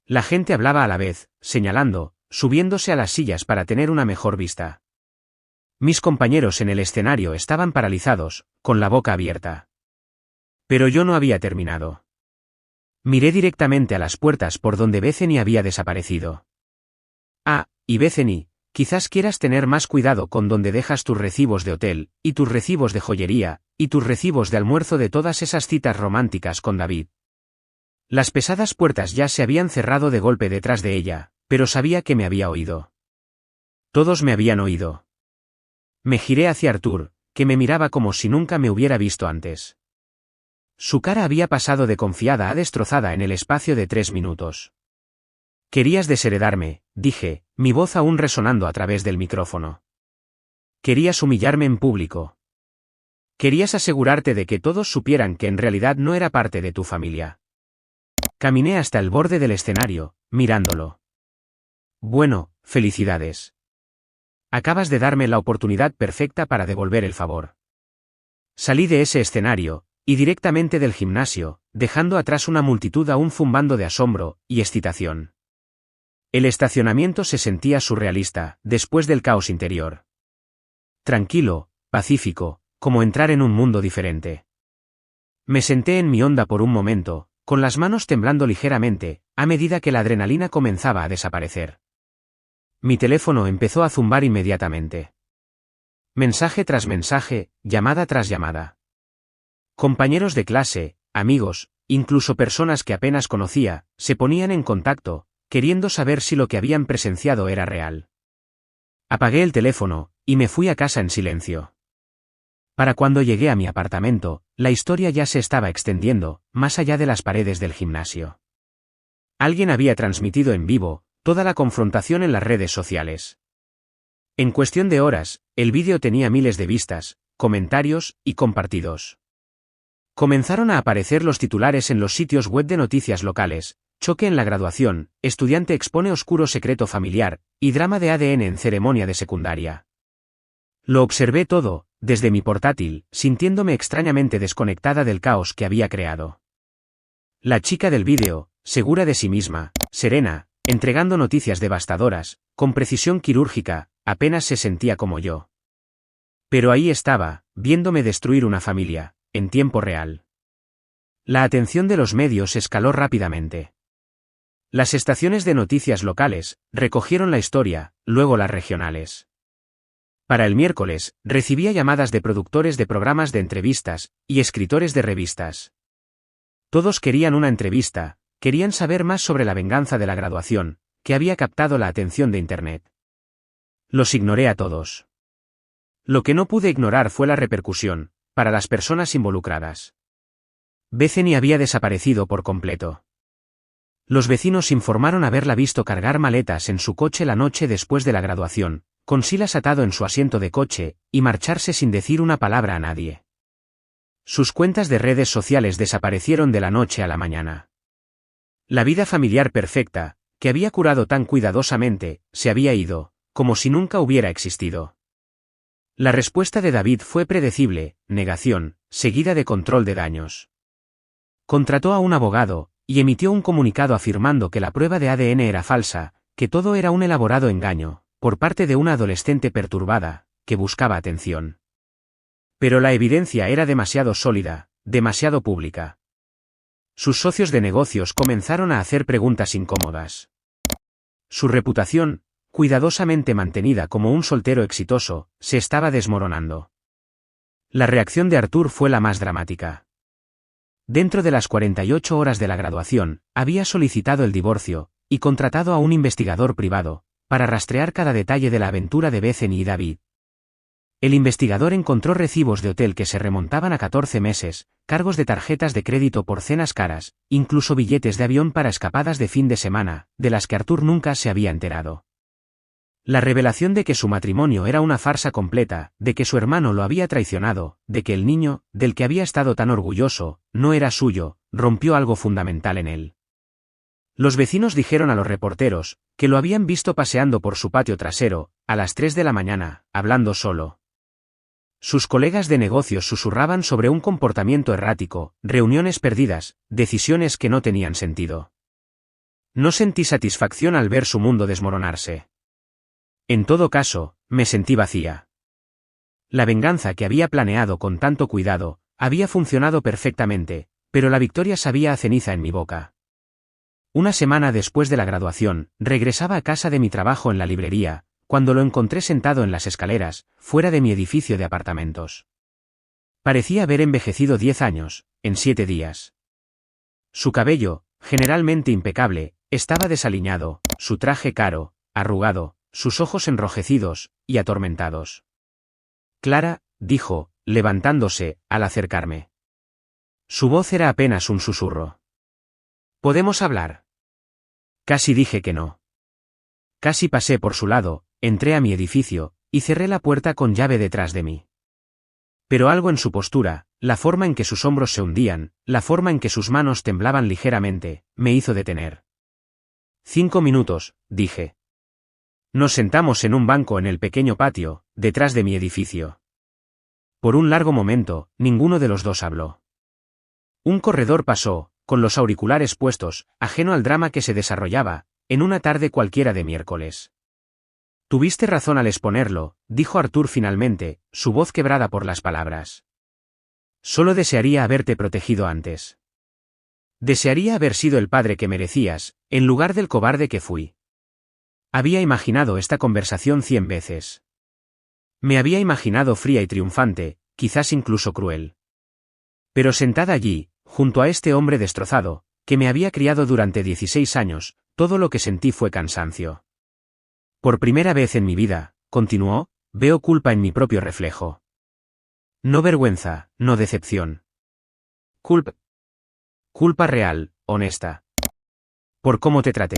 La gente hablaba a la vez, señalando, subiéndose a las sillas para tener una mejor vista. Mis compañeros en el escenario estaban paralizados, con la boca abierta. Pero yo no había terminado. Miré directamente a las puertas por donde Bethany había desaparecido. Ah, y Bethany, Quizás quieras tener más cuidado con dónde dejas tus recibos de hotel, y tus recibos de joyería, y tus recibos de almuerzo de todas esas citas románticas con David. Las pesadas puertas ya se habían cerrado de golpe detrás de ella, pero sabía que me había oído. Todos me habían oído. Me giré hacia Artur, que me miraba como si nunca me hubiera visto antes. Su cara había pasado de confiada a destrozada en el espacio de 3 minutos. Querías desheredarme, dije, mi voz aún resonando a través del micrófono. Querías humillarme en público. Querías asegurarte de que todos supieran que en realidad no era parte de tu familia. Caminé hasta el borde del escenario, mirándolo. Bueno, felicidades. Acabas de darme la oportunidad perfecta para devolver el favor. Salí de ese escenario, y directamente del gimnasio, dejando atrás una multitud aún zumbando de asombro y excitación. El estacionamiento se sentía surrealista, después del caos interior. Tranquilo, pacífico, como entrar en un mundo diferente. Me senté en mi onda por un momento, con las manos temblando ligeramente, a medida que la adrenalina comenzaba a desaparecer. Mi teléfono empezó a zumbar inmediatamente. Mensaje tras mensaje, llamada tras llamada. Compañeros de clase, amigos, incluso personas que apenas conocía, se ponían en contacto, queriendo saber si lo que habían presenciado era real. Apagué el teléfono, y me fui a casa en silencio. Para cuando llegué a mi apartamento, la historia ya se estaba extendiendo, más allá de las paredes del gimnasio. Alguien había transmitido en vivo toda la confrontación en las redes sociales. En cuestión de horas, el vídeo tenía miles de vistas, comentarios y compartidos. Comenzaron a aparecer los titulares en los sitios web de noticias locales: choque en la graduación, estudiante expone oscuro secreto familiar, y drama de ADN en ceremonia de secundaria. Lo observé todo, desde mi portátil, sintiéndome extrañamente desconectada del caos que había creado. La chica del vídeo, segura de sí misma, serena, entregando noticias devastadoras, con precisión quirúrgica, apenas se sentía como yo. Pero ahí estaba, viéndome destruir una familia, en tiempo real. La atención de los medios escaló rápidamente. Las estaciones de noticias locales recogieron la historia, luego las regionales. Para el miércoles, recibía llamadas de productores de programas de entrevistas y escritores de revistas. Todos querían una entrevista, querían saber más sobre la venganza de la graduación, que había captado la atención de Internet. Los ignoré a todos. Lo que no pude ignorar fue la repercusión, para las personas involucradas. Bethany había desaparecido por completo. Los vecinos informaron haberla visto cargar maletas en su coche la noche después de la graduación, con Silas atado en su asiento de coche, y marcharse sin decir una palabra a nadie. Sus cuentas de redes sociales desaparecieron de la noche a la mañana. La vida familiar perfecta, que había curado tan cuidadosamente, se había ido, como si nunca hubiera existido. La respuesta de David fue predecible: negación, seguida de control de daños. Contrató a un abogado, y emitió un comunicado afirmando que la prueba de ADN era falsa, que todo era un elaborado engaño, por parte de una adolescente perturbada, que buscaba atención. Pero la evidencia era demasiado sólida, demasiado pública. Sus socios de negocios comenzaron a hacer preguntas incómodas. Su reputación, cuidadosamente mantenida como un soltero exitoso, se estaba desmoronando. La reacción de Artur fue la más dramática. Dentro de las 48 horas de la graduación, había solicitado el divorcio, y contratado a un investigador privado, para rastrear cada detalle de la aventura de Bethany y David. El investigador encontró recibos de hotel que se remontaban a 14 meses, cargos de tarjetas de crédito por cenas caras, incluso billetes de avión para escapadas de fin de semana, de las que Artur nunca se había enterado. La revelación de que su matrimonio era una farsa completa, de que su hermano lo había traicionado, de que el niño, del que había estado tan orgulloso, no era suyo, rompió algo fundamental en él. Los vecinos dijeron a los reporteros que lo habían visto paseando por su patio trasero, a las 3 de la mañana, hablando solo. Sus colegas de negocios susurraban sobre un comportamiento errático, reuniones perdidas, decisiones que no tenían sentido. No sentí satisfacción al ver su mundo desmoronarse. En todo caso, me sentí vacía. La venganza que había planeado con tanto cuidado, había funcionado perfectamente, pero la victoria sabía a ceniza en mi boca. Una semana después de la graduación, regresaba a casa de mi trabajo en la librería, cuando lo encontré sentado en las escaleras, fuera de mi edificio de apartamentos. Parecía haber envejecido 10 años, en 7 días. Su cabello, generalmente impecable, estaba desaliñado, su traje caro, arrugado, sus ojos enrojecidos y atormentados. Clara, dijo, levantándose, al acercarme. Su voz era apenas un susurro. ¿Podemos hablar? Casi dije que no. Casi pasé por su lado, entré a mi edificio, y cerré la puerta con llave detrás de mí. Pero algo en su postura, la forma en que sus hombros se hundían, la forma en que sus manos temblaban ligeramente, me hizo detener. 5 minutos, dije. Nos sentamos en un banco en el pequeño patio, detrás de mi edificio. Por un largo momento, ninguno de los dos habló. Un corredor pasó, con los auriculares puestos, ajeno al drama que se desarrollaba, en una tarde cualquiera de miércoles. Tuviste razón al exponerlo, dijo Arthur finalmente, su voz quebrada por las palabras. Solo desearía haberte protegido antes. Desearía haber sido el padre que merecías, en lugar del cobarde que fui. Había imaginado esta conversación 100 veces. Me había imaginado fría y triunfante, quizás incluso cruel. Pero sentada allí, junto a este hombre destrozado, que me había criado durante 16 años, todo lo que sentí fue cansancio. Por primera vez en mi vida, continuó, veo culpa en mi propio reflejo. No vergüenza, no decepción. Culpa real, honesta. Por cómo te traté.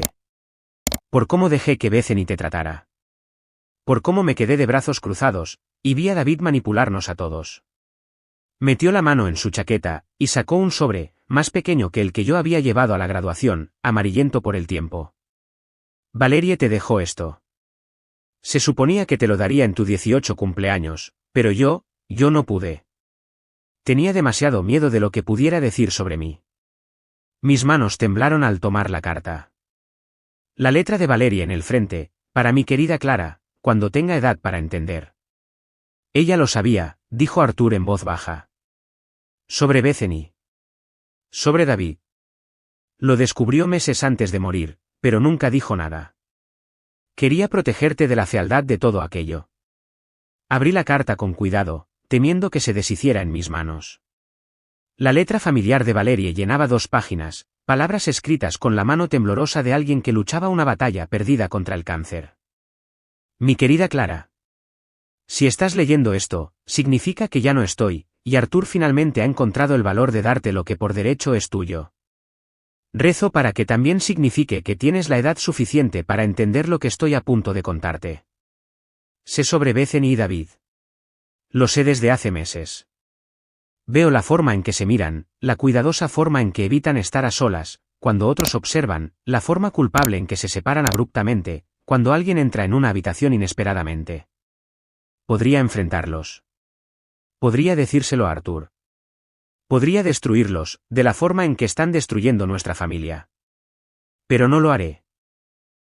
Por cómo dejé que Bethany te tratara. Por cómo me quedé de brazos cruzados, y vi a David manipularnos a todos. Metió la mano en su chaqueta, y sacó un sobre, más pequeño que el que yo había llevado a la graduación, amarillento por el tiempo. Valerie te dejó esto. Se suponía que te lo daría en tu 18 cumpleaños, pero yo no pude. Tenía demasiado miedo de lo que pudiera decir sobre mí. Mis manos temblaron al tomar la carta. La letra de Valerie en el frente, para mi querida Clara, cuando tenga edad para entender. Ella lo sabía, dijo Arthur en voz baja. Sobre Bethany. Sobre David. Lo descubrió meses antes de morir, pero nunca dijo nada. Quería protegerte de la fealdad de todo aquello. Abrí la carta con cuidado, temiendo que se deshiciera en mis manos. La letra familiar de Valerie llenaba 2 páginas, palabras escritas con la mano temblorosa de alguien que luchaba una batalla perdida contra el cáncer. Mi querida Clara. Si estás leyendo esto, significa que ya no estoy, y Arthur finalmente ha encontrado el valor de darte lo que por derecho es tuyo. Rezo para que también signifique que tienes la edad suficiente para entender lo que estoy a punto de contarte. Sé sobre Bethany y David. Lo sé desde hace meses. Veo la forma en que se miran, la cuidadosa forma en que evitan estar a solas, cuando otros observan, la forma culpable en que se separan abruptamente, cuando alguien entra en una habitación inesperadamente. Podría enfrentarlos. Podría decírselo a Arthur. Podría destruirlos, de la forma en que están destruyendo nuestra familia. Pero no lo haré.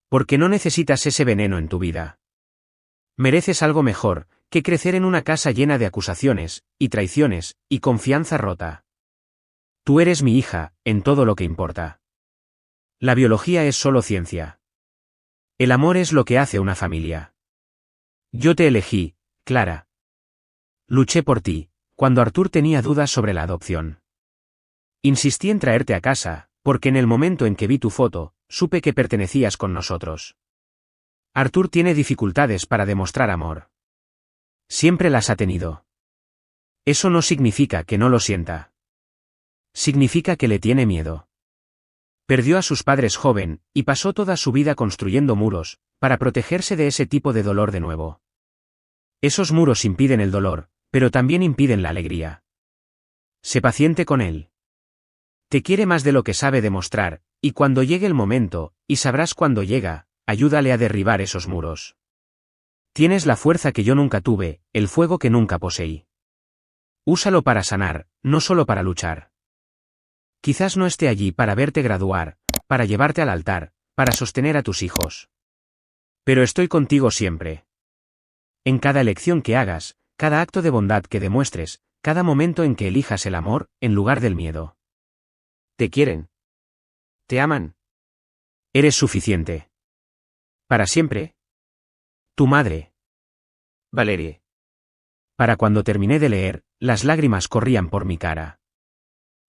Porque no necesitas ese veneno en tu vida. Mereces algo mejor, que crecer en una casa llena de acusaciones, y traiciones, y confianza rota. Tú eres mi hija, en todo lo que importa. La biología es solo ciencia. El amor es lo que hace una familia. Yo te elegí, Clara. Luché por ti, cuando Arthur tenía dudas sobre la adopción. Insistí en traerte a casa, porque en el momento en que vi tu foto, supe que pertenecías con nosotros. Arthur tiene dificultades para demostrar amor. Siempre las ha tenido. Eso no significa que no lo sienta. Significa que le tiene miedo. Perdió a sus padres joven, y pasó toda su vida construyendo muros, para protegerse de ese tipo de dolor de nuevo. Esos muros impiden el dolor, pero también impiden la alegría. Sé paciente con él. Te quiere más de lo que sabe demostrar, y cuando llegue el momento, y sabrás cuándo llega, ayúdale a derribar esos muros. Tienes la fuerza que yo nunca tuve, el fuego que nunca poseí. Úsalo para sanar, no solo para luchar. Quizás no esté allí para verte graduar, para llevarte al altar, para sostener a tus hijos. Pero estoy contigo siempre. En cada elección que hagas, cada acto de bondad que demuestres, cada momento en que elijas el amor, en lugar del miedo. Te quieren. Te aman. Eres suficiente. ¿Para siempre? Tu madre. Valerie. Para cuando terminé de leer, las lágrimas corrían por mi cara.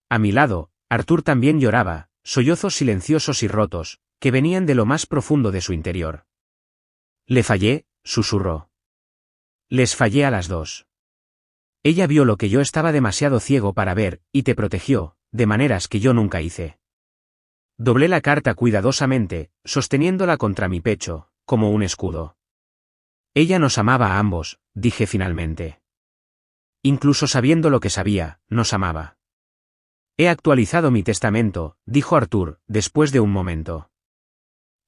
A mi lado, Arthur también lloraba, sollozos silenciosos y rotos, que venían de lo más profundo de su interior. Le fallé, susurró. Les fallé a las dos. Ella vio lo que yo estaba demasiado ciego para ver, y te protegió, de maneras que yo nunca hice. Doblé la carta cuidadosamente, sosteniéndola contra mi pecho, como un escudo. Ella nos amaba a ambos, dije finalmente. Incluso sabiendo lo que sabía, nos amaba. He actualizado mi testamento, dijo Arthur, después de un momento.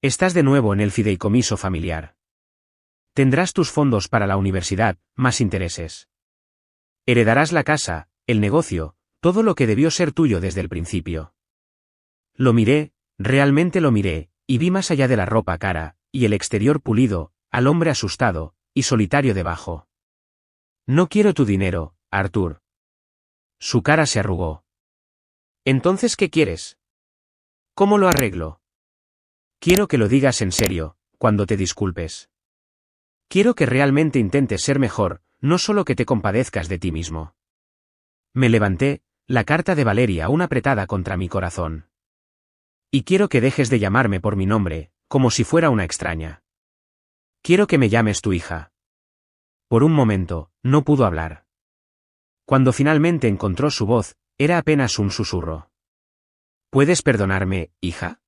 Estás de nuevo en el fideicomiso familiar. Tendrás tus fondos para la universidad, más intereses. Heredarás la casa, el negocio, todo lo que debió ser tuyo desde el principio. Lo miré, realmente lo miré, y vi más allá de la ropa cara, y el exterior pulido, al hombre asustado, y solitario debajo. No quiero tu dinero, Arthur. Su cara se arrugó. ¿Entonces qué quieres? ¿Cómo lo arreglo? Quiero que lo digas en serio, cuando te disculpes. Quiero que realmente intentes ser mejor, no solo que te compadezcas de ti mismo. Me levanté, la carta de Valeria aún apretada contra mi corazón. Y quiero que dejes de llamarme por mi nombre, como si fuera una extraña. Quiero que me llames tu hija. Por un momento, no pudo hablar. Cuando finalmente encontró su voz, era apenas un susurro. ¿Puedes perdonarme, hija?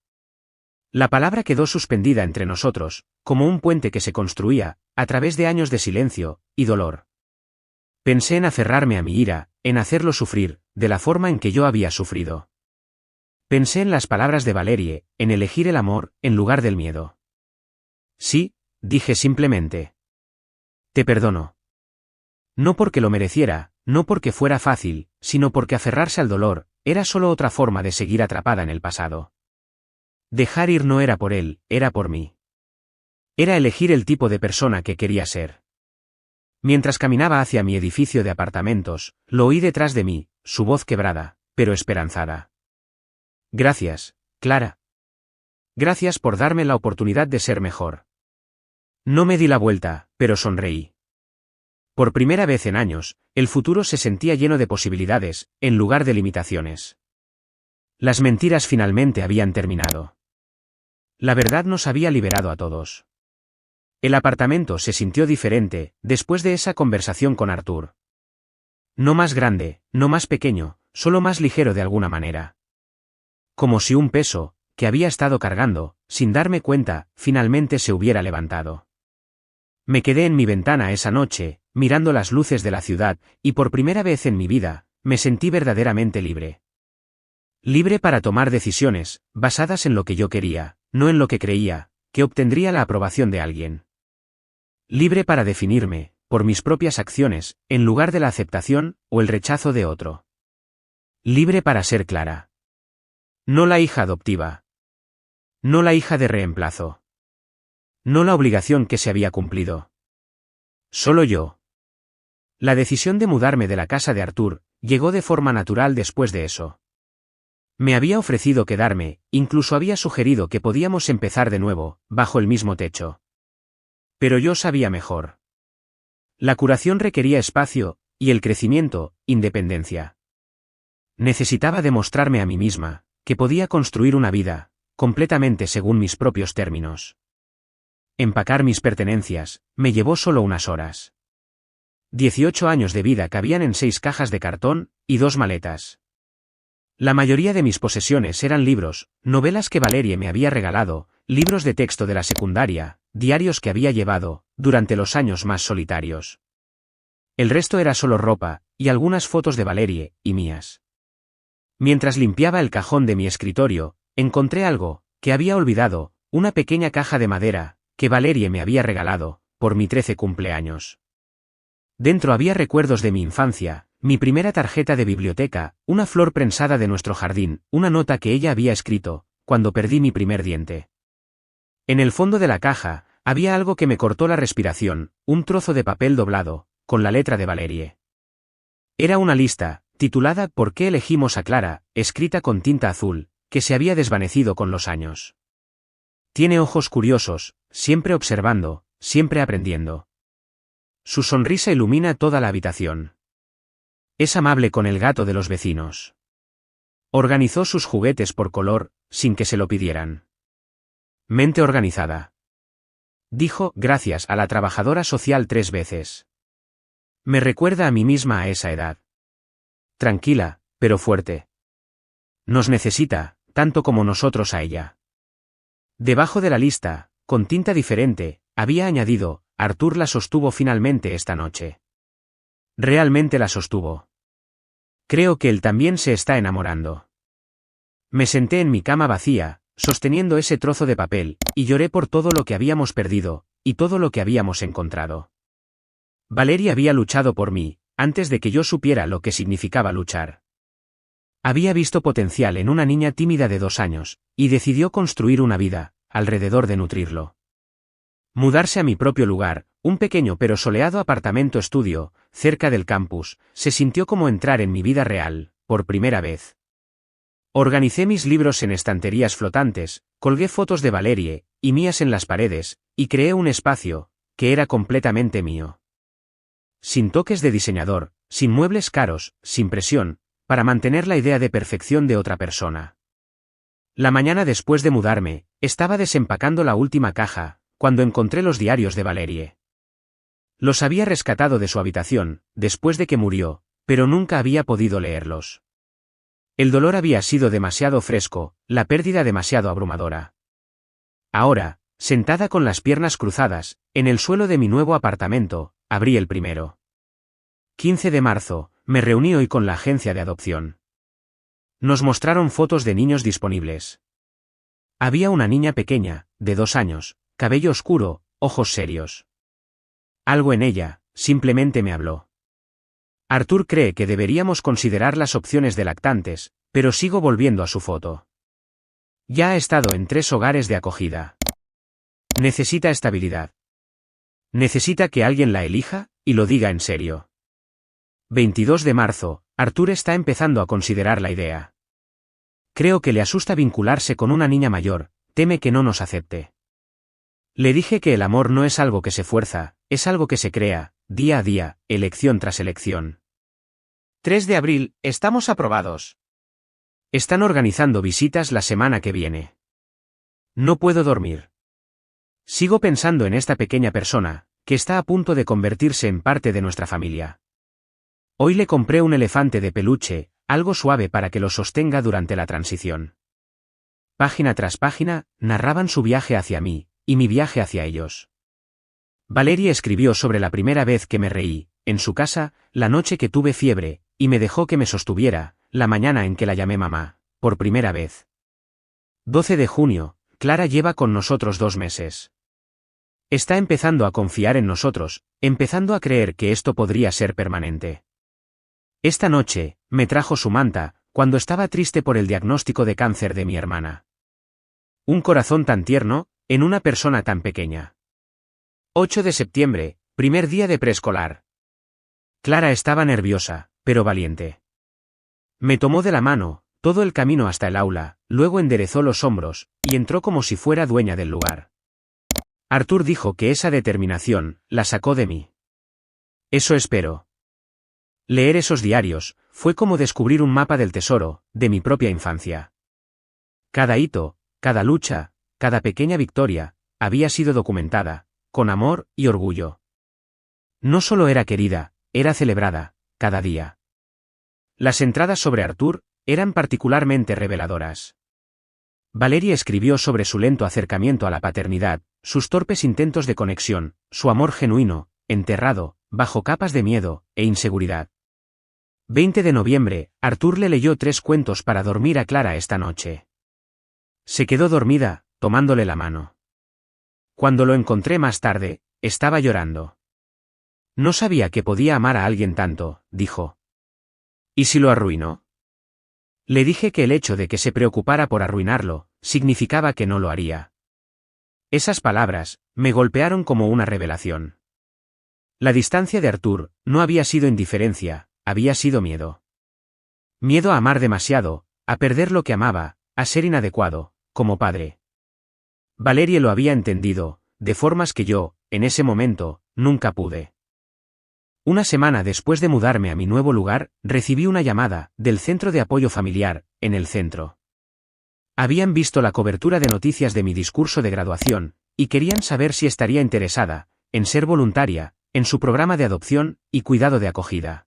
La palabra quedó suspendida entre nosotros, como un puente que se construía, a través de años de silencio y dolor. Pensé en aferrarme a mi ira, en hacerlo sufrir, de la forma en que yo había sufrido. Pensé en las palabras de Valerie, en elegir el amor, en lugar del miedo. Sí, dije simplemente. Te perdono. No porque lo mereciera, no porque fuera fácil, sino porque aferrarse al dolor, era solo otra forma de seguir atrapada en el pasado. Dejar ir no era por él, era por mí. Era elegir el tipo de persona que quería ser. Mientras caminaba hacia mi edificio de apartamentos, lo oí detrás de mí, su voz quebrada, pero esperanzada. Gracias, Clara. Gracias por darme la oportunidad de ser mejor. No me di la vuelta, pero sonreí. Por primera vez en años, el futuro se sentía lleno de posibilidades, en lugar de limitaciones. Las mentiras finalmente habían terminado. La verdad nos había liberado a todos. El apartamento se sintió diferente, después de esa conversación con Arthur. No más grande, no más pequeño, solo más ligero de alguna manera. Como si un peso, que había estado cargando, sin darme cuenta, finalmente se hubiera levantado. Me quedé en mi ventana esa noche, mirando las luces de la ciudad, y por primera vez en mi vida, me sentí verdaderamente libre. Libre para tomar decisiones, basadas en lo que yo quería, no en lo que creía, que obtendría la aprobación de alguien. Libre para definirme, por mis propias acciones, en lugar de la aceptación, o el rechazo de otro. Libre para ser Clara. No la hija adoptiva. No la hija de reemplazo. No la obligación que se había cumplido. Solo yo. La decisión de mudarme de la casa de Arthur, llegó de forma natural después de eso. Me había ofrecido quedarme, incluso había sugerido que podíamos empezar de nuevo, bajo el mismo techo. Pero yo sabía mejor. La curación requería espacio, y el crecimiento, independencia. Necesitaba demostrarme a mí misma, que podía construir una vida, completamente según mis propios términos. Empacar mis pertenencias, me llevó solo unas horas. 18 años de vida cabían en 6 cajas de cartón, y 2 maletas. La mayoría de mis posesiones eran libros, novelas que Valerie me había regalado, libros de texto de la secundaria, diarios que había llevado, durante los años más solitarios. El resto era solo ropa, y algunas fotos de Valerie, y mías. Mientras limpiaba el cajón de mi escritorio, encontré algo, que había olvidado, una pequeña caja de madera, que Valerie me había regalado, por mi 13 cumpleaños. Dentro había recuerdos de mi infancia, mi primera tarjeta de biblioteca, una flor prensada de nuestro jardín, una nota que ella había escrito, cuando perdí mi primer diente. En el fondo de la caja, había algo que me cortó la respiración, un trozo de papel doblado, con la letra de Valerie. Era una lista, titulada ¿Por qué elegimos a Clara?, escrita con tinta azul, que se había desvanecido con los años. Tiene ojos curiosos, siempre observando, siempre aprendiendo. Su sonrisa ilumina toda la habitación. Es amable con el gato de los vecinos. Organizó sus juguetes por color, sin que se lo pidieran. Mente organizada. Dijo gracias a la trabajadora social 3 veces. Me recuerda a mí misma a esa edad. Tranquila, pero fuerte. Nos necesita, tanto como nosotros a ella. Debajo de la lista, con tinta diferente, había añadido, Arthur la sostuvo finalmente esta noche. Realmente la sostuvo. Creo que él también se está enamorando. Me senté en mi cama vacía, sosteniendo ese trozo de papel, y lloré por todo lo que habíamos perdido, y todo lo que habíamos encontrado. Valeria había luchado por mí, antes de que yo supiera lo que significaba luchar. Había visto potencial en una niña tímida de 2 años, y decidió construir una vida, alrededor de nutrirlo. Mudarse a mi propio lugar, un pequeño pero soleado apartamento estudio, cerca del campus, se sintió como entrar en mi vida real, por primera vez. Organicé mis libros en estanterías flotantes, colgué fotos de Valerie, y mías en las paredes, y creé un espacio, que era completamente mío. Sin toques de diseñador, sin muebles caros, sin presión, para mantener la idea de perfección de otra persona. La mañana después de mudarme, estaba desempacando la última caja, cuando encontré los diarios de Valerie. Los había rescatado de su habitación, después de que murió, pero nunca había podido leerlos. El dolor había sido demasiado fresco, la pérdida demasiado abrumadora. Ahora, sentada con las piernas cruzadas, en el suelo de mi nuevo apartamento, abrí el primero. 15 de marzo, me reuní hoy con la agencia de adopción. Nos mostraron fotos de niños disponibles. Había una niña pequeña, de 2 años, cabello oscuro, ojos serios. Algo en ella, simplemente me habló. Arthur cree que deberíamos considerar las opciones de lactantes, pero sigo volviendo a su foto. Ya ha estado en 3 hogares de acogida. Necesita estabilidad. Necesita que alguien la elija, y lo diga en serio. 22 de marzo, Arthur está empezando a considerar la idea. Creo que le asusta vincularse con una niña mayor, teme que no nos acepte. Le dije que el amor no es algo que se fuerza, es algo que se crea, día a día, elección tras elección. 3 de abril, estamos aprobados. Están organizando visitas la semana que viene. No puedo dormir. Sigo pensando en esta pequeña persona, que está a punto de convertirse en parte de nuestra familia. Hoy le compré un elefante de peluche, algo suave para que lo sostenga durante la transición. Página tras página, narraban su viaje hacia mí, y mi viaje hacia ellos. Valerie escribió sobre la primera vez que me reí, en su casa, la noche que tuve fiebre, y me dejó que me sostuviera, la mañana en que la llamé mamá, por primera vez. 12 de junio, Clara lleva con nosotros 2 meses. Está empezando a confiar en nosotros, empezando a creer que esto podría ser permanente. Esta noche, me trajo su manta, cuando estaba triste por el diagnóstico de cáncer de mi hermana. Un corazón tan tierno, en una persona tan pequeña. 8 de septiembre, primer día de preescolar. Clara estaba nerviosa, pero valiente. Me tomó de la mano, todo el camino hasta el aula, luego enderezó los hombros, y entró como si fuera dueña del lugar. Arthur dijo que esa determinación, la sacó de mí. Eso espero. Leer esos diarios, fue como descubrir un mapa del tesoro, de mi propia infancia. Cada hito, cada lucha, cada pequeña victoria, había sido documentada, con amor y orgullo. No solo era querida, era celebrada, cada día. Las entradas sobre Arthur, eran particularmente reveladoras. Valerie escribió sobre su lento acercamiento a la paternidad, sus torpes intentos de conexión, su amor genuino, enterrado, bajo capas de miedo e inseguridad. 20 de noviembre, Arthur le leyó 3 cuentos para dormir a Clara esta noche. Se quedó dormida, tomándole la mano. Cuando lo encontré más tarde, estaba llorando. No sabía que podía amar a alguien tanto, dijo. ¿Y si lo arruinó? Le dije que el hecho de que se preocupara por arruinarlo, significaba que no lo haría. Esas palabras, me golpearon como una revelación. La distancia de Arthur, no había sido indiferencia, había sido miedo. Miedo a amar demasiado, a perder lo que amaba, a ser inadecuado, como padre. Valerie lo había entendido, de formas que yo, en ese momento, nunca pude. Una semana después de mudarme a mi nuevo lugar, recibí una llamada, del Centro de Apoyo Familiar, en el centro. Habían visto la cobertura de noticias de mi discurso de graduación, y querían saber si estaría interesada, en ser voluntaria, en su programa de adopción y cuidado de acogida.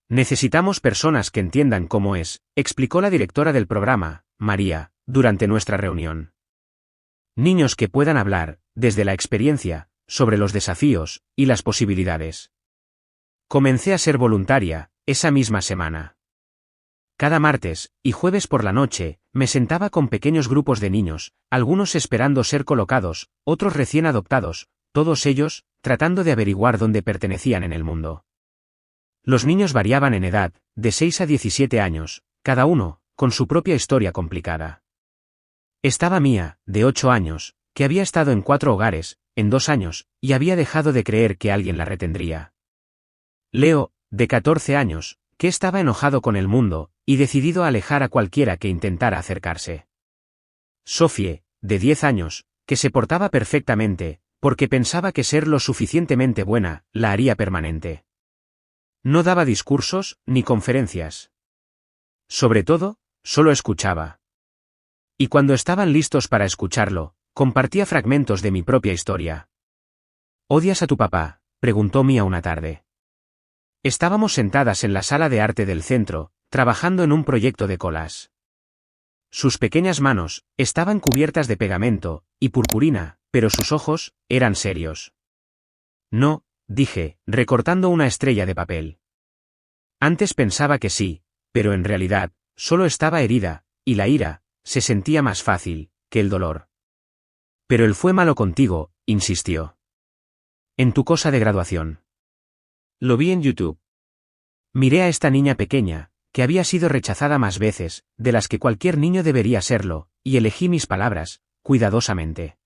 Necesitamos personas que entiendan cómo es, explicó la directora del programa, María, durante nuestra reunión. Niños que puedan hablar, desde la experiencia, sobre los desafíos y las posibilidades. Comencé a ser voluntaria, esa misma semana. Cada martes y jueves por la noche, me sentaba con pequeños grupos de niños, algunos esperando ser colocados, otros recién adoptados, todos ellos, tratando de averiguar dónde pertenecían en el mundo. Los niños variaban en edad, de 6 a 17 años, cada uno, con su propia historia complicada. Estaba Mía, de 8 años, que había estado en 4 hogares, en 2 años, y había dejado de creer que alguien la retendría. Leo, de 14 años, que estaba enojado con el mundo, y decidido a alejar a cualquiera que intentara acercarse. Sofie, de 10 años, que se portaba perfectamente, porque pensaba que ser lo suficientemente buena, la haría permanente. No daba discursos, ni conferencias. Sobre todo, solo escuchaba. Y cuando estaban listos para escucharlo, compartía fragmentos de mi propia historia. ¿Odias a tu papá?, preguntó Mía una tarde. Estábamos sentadas en la sala de arte del centro, trabajando en un proyecto de collage. Sus pequeñas manos estaban cubiertas de pegamento y purpurina, pero sus ojos eran serios. No, dije, recortando una estrella de papel. Antes pensaba que sí, pero en realidad, solo estaba herida, y la ira se sentía más fácil que el dolor. Pero él fue malo contigo, insistió. En tu cosa de graduación. Lo vi en YouTube. Miré a esta niña pequeña, que había sido rechazada más veces, de las que cualquier niño debería serlo, y elegí mis palabras, cuidadosamente.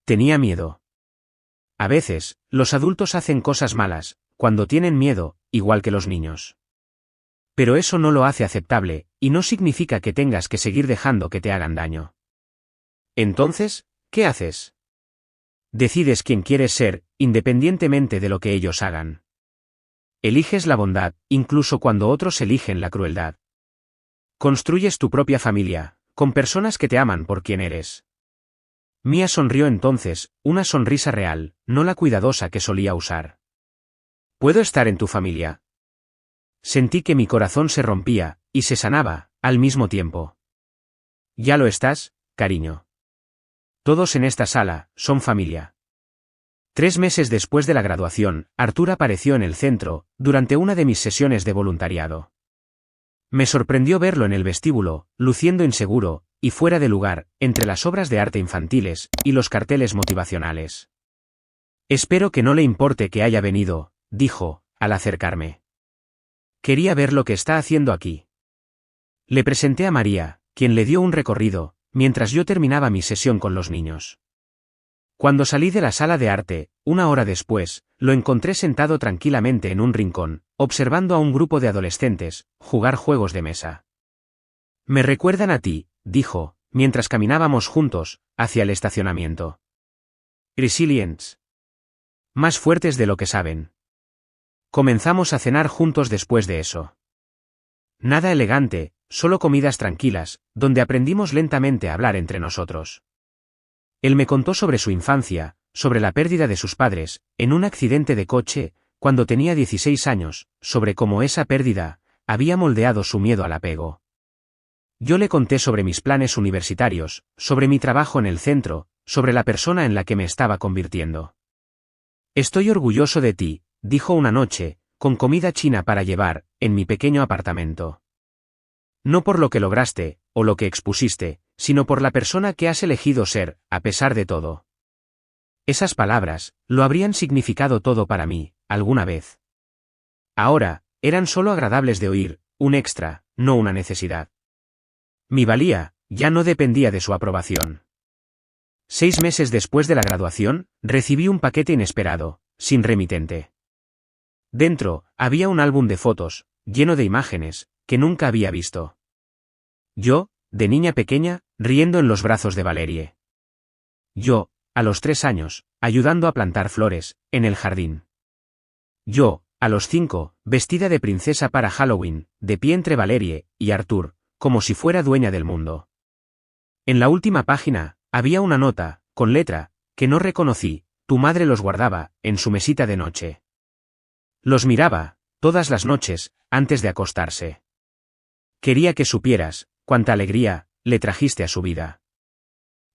Tenía miedo. A veces, los adultos hacen cosas malas, cuando tienen miedo, igual que los niños. Pero eso no lo hace aceptable, y no significa que tengas que seguir dejando que te hagan daño. Entonces, ¿qué haces? Decides quién quieres ser, independientemente de lo que ellos hagan. Eliges la bondad, incluso cuando otros eligen la crueldad. Construyes tu propia familia, con personas que te aman por quien eres. Mía sonrió entonces, una sonrisa real, no la cuidadosa que solía usar. ¿Puedo estar en tu familia? Sentí que mi corazón se rompía, y se sanaba, al mismo tiempo. Ya lo estás, cariño. Todos en esta sala son familia. 3 meses después de la graduación, Artur apareció en el centro, durante una de mis sesiones de voluntariado. Me sorprendió verlo en el vestíbulo, luciendo inseguro, y fuera de lugar, entre las obras de arte infantiles, y los carteles motivacionales. Espero que no le importe que haya venido, dijo, al acercarme. Quería ver lo que está haciendo aquí. Le presenté a María, quien le dio un recorrido, mientras yo terminaba mi sesión con los niños. Cuando salí de la sala de arte, 1 hora después, lo encontré sentado tranquilamente en un rincón, observando a un grupo de adolescentes jugar juegos de mesa. Me recuerdan a ti, dijo, mientras caminábamos juntos, hacia el estacionamiento. Resilience. Más fuertes de lo que saben. Comenzamos a cenar juntos después de eso. Nada elegante, solo comidas tranquilas, donde aprendimos lentamente a hablar entre nosotros. Él me contó sobre su infancia, sobre la pérdida de sus padres, en un accidente de coche, cuando tenía 16 años, sobre cómo esa pérdida había moldeado su miedo al apego. Yo le conté sobre mis planes universitarios, sobre mi trabajo en el centro, sobre la persona en la que me estaba convirtiendo. Estoy orgulloso de ti, dijo una noche, con comida china para llevar, en mi pequeño apartamento. No por lo que lograste, o lo que expusiste, sino por la persona que has elegido ser, a pesar de todo. Esas palabras, lo habrían significado todo para mí, alguna vez. Ahora, eran solo agradables de oír, un extra, no una necesidad. Mi valía, ya no dependía de su aprobación. 6 meses después de la graduación, recibí un paquete inesperado, sin remitente. Dentro, había un álbum de fotos, lleno de imágenes, que nunca había visto. Yo, de niña pequeña, riendo en los brazos de Valerie. Yo, a los 3 años, ayudando a plantar flores, en el jardín. Yo, a los 5, vestida de princesa para Halloween, de pie entre Valerie y Arthur, como si fuera dueña del mundo. En la última página, había una nota, con letra, que no reconocí, tu madre los guardaba, en su mesita de noche. Los miraba, todas las noches, antes de acostarse. Quería que supieras, cuánta alegría, le trajiste a su vida.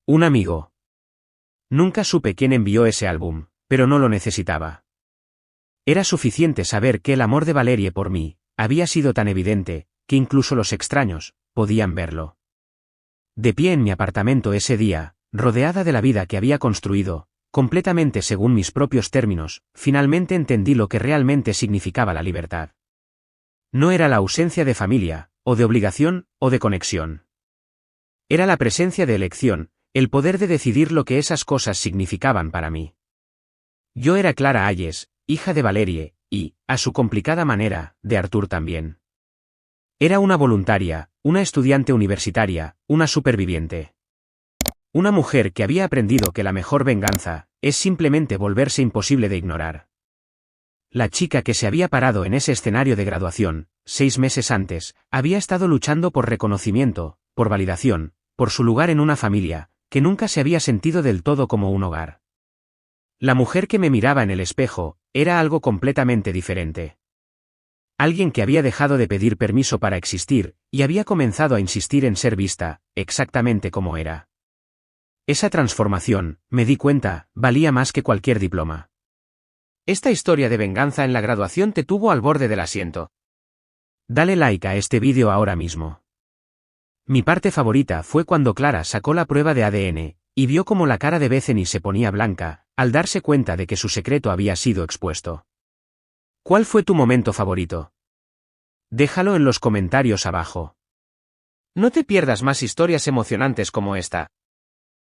Un amigo. Nunca supe quién envió ese álbum, pero no lo necesitaba. Era suficiente saber que el amor de Valerie por mí, había sido tan evidente, que incluso los extraños, podían verlo. De pie en mi apartamento ese día, rodeada de la vida que había construido, completamente según mis propios términos, finalmente entendí lo que realmente significaba la libertad. No era la ausencia de familia, o de obligación, o de conexión. Era la presencia de elección, el poder de decidir lo que esas cosas significaban para mí. Yo era Clara Hayes, hija de Valerie, y, a su complicada manera, de Arthur también. Era una voluntaria, una estudiante universitaria, una superviviente. Una mujer que había aprendido que la mejor venganza, es simplemente volverse imposible de ignorar. La chica que se había parado en ese escenario de graduación, 6 meses antes, había estado luchando por reconocimiento, por validación, por su lugar en una familia, que nunca se había sentido del todo como un hogar. La mujer que me miraba en el espejo, era algo completamente diferente. Alguien que había dejado de pedir permiso para existir, y había comenzado a insistir en ser vista, exactamente como era. Esa transformación, me di cuenta, valía más que cualquier diploma. Esta historia de venganza en la graduación te tuvo al borde del asiento. Dale like a este vídeo ahora mismo. Mi parte favorita fue cuando Clara sacó la prueba de ADN, y vio cómo la cara de Bethany se ponía blanca, al darse cuenta de que su secreto había sido expuesto. ¿Cuál fue tu momento favorito? Déjalo en los comentarios abajo. No te pierdas más historias emocionantes como esta.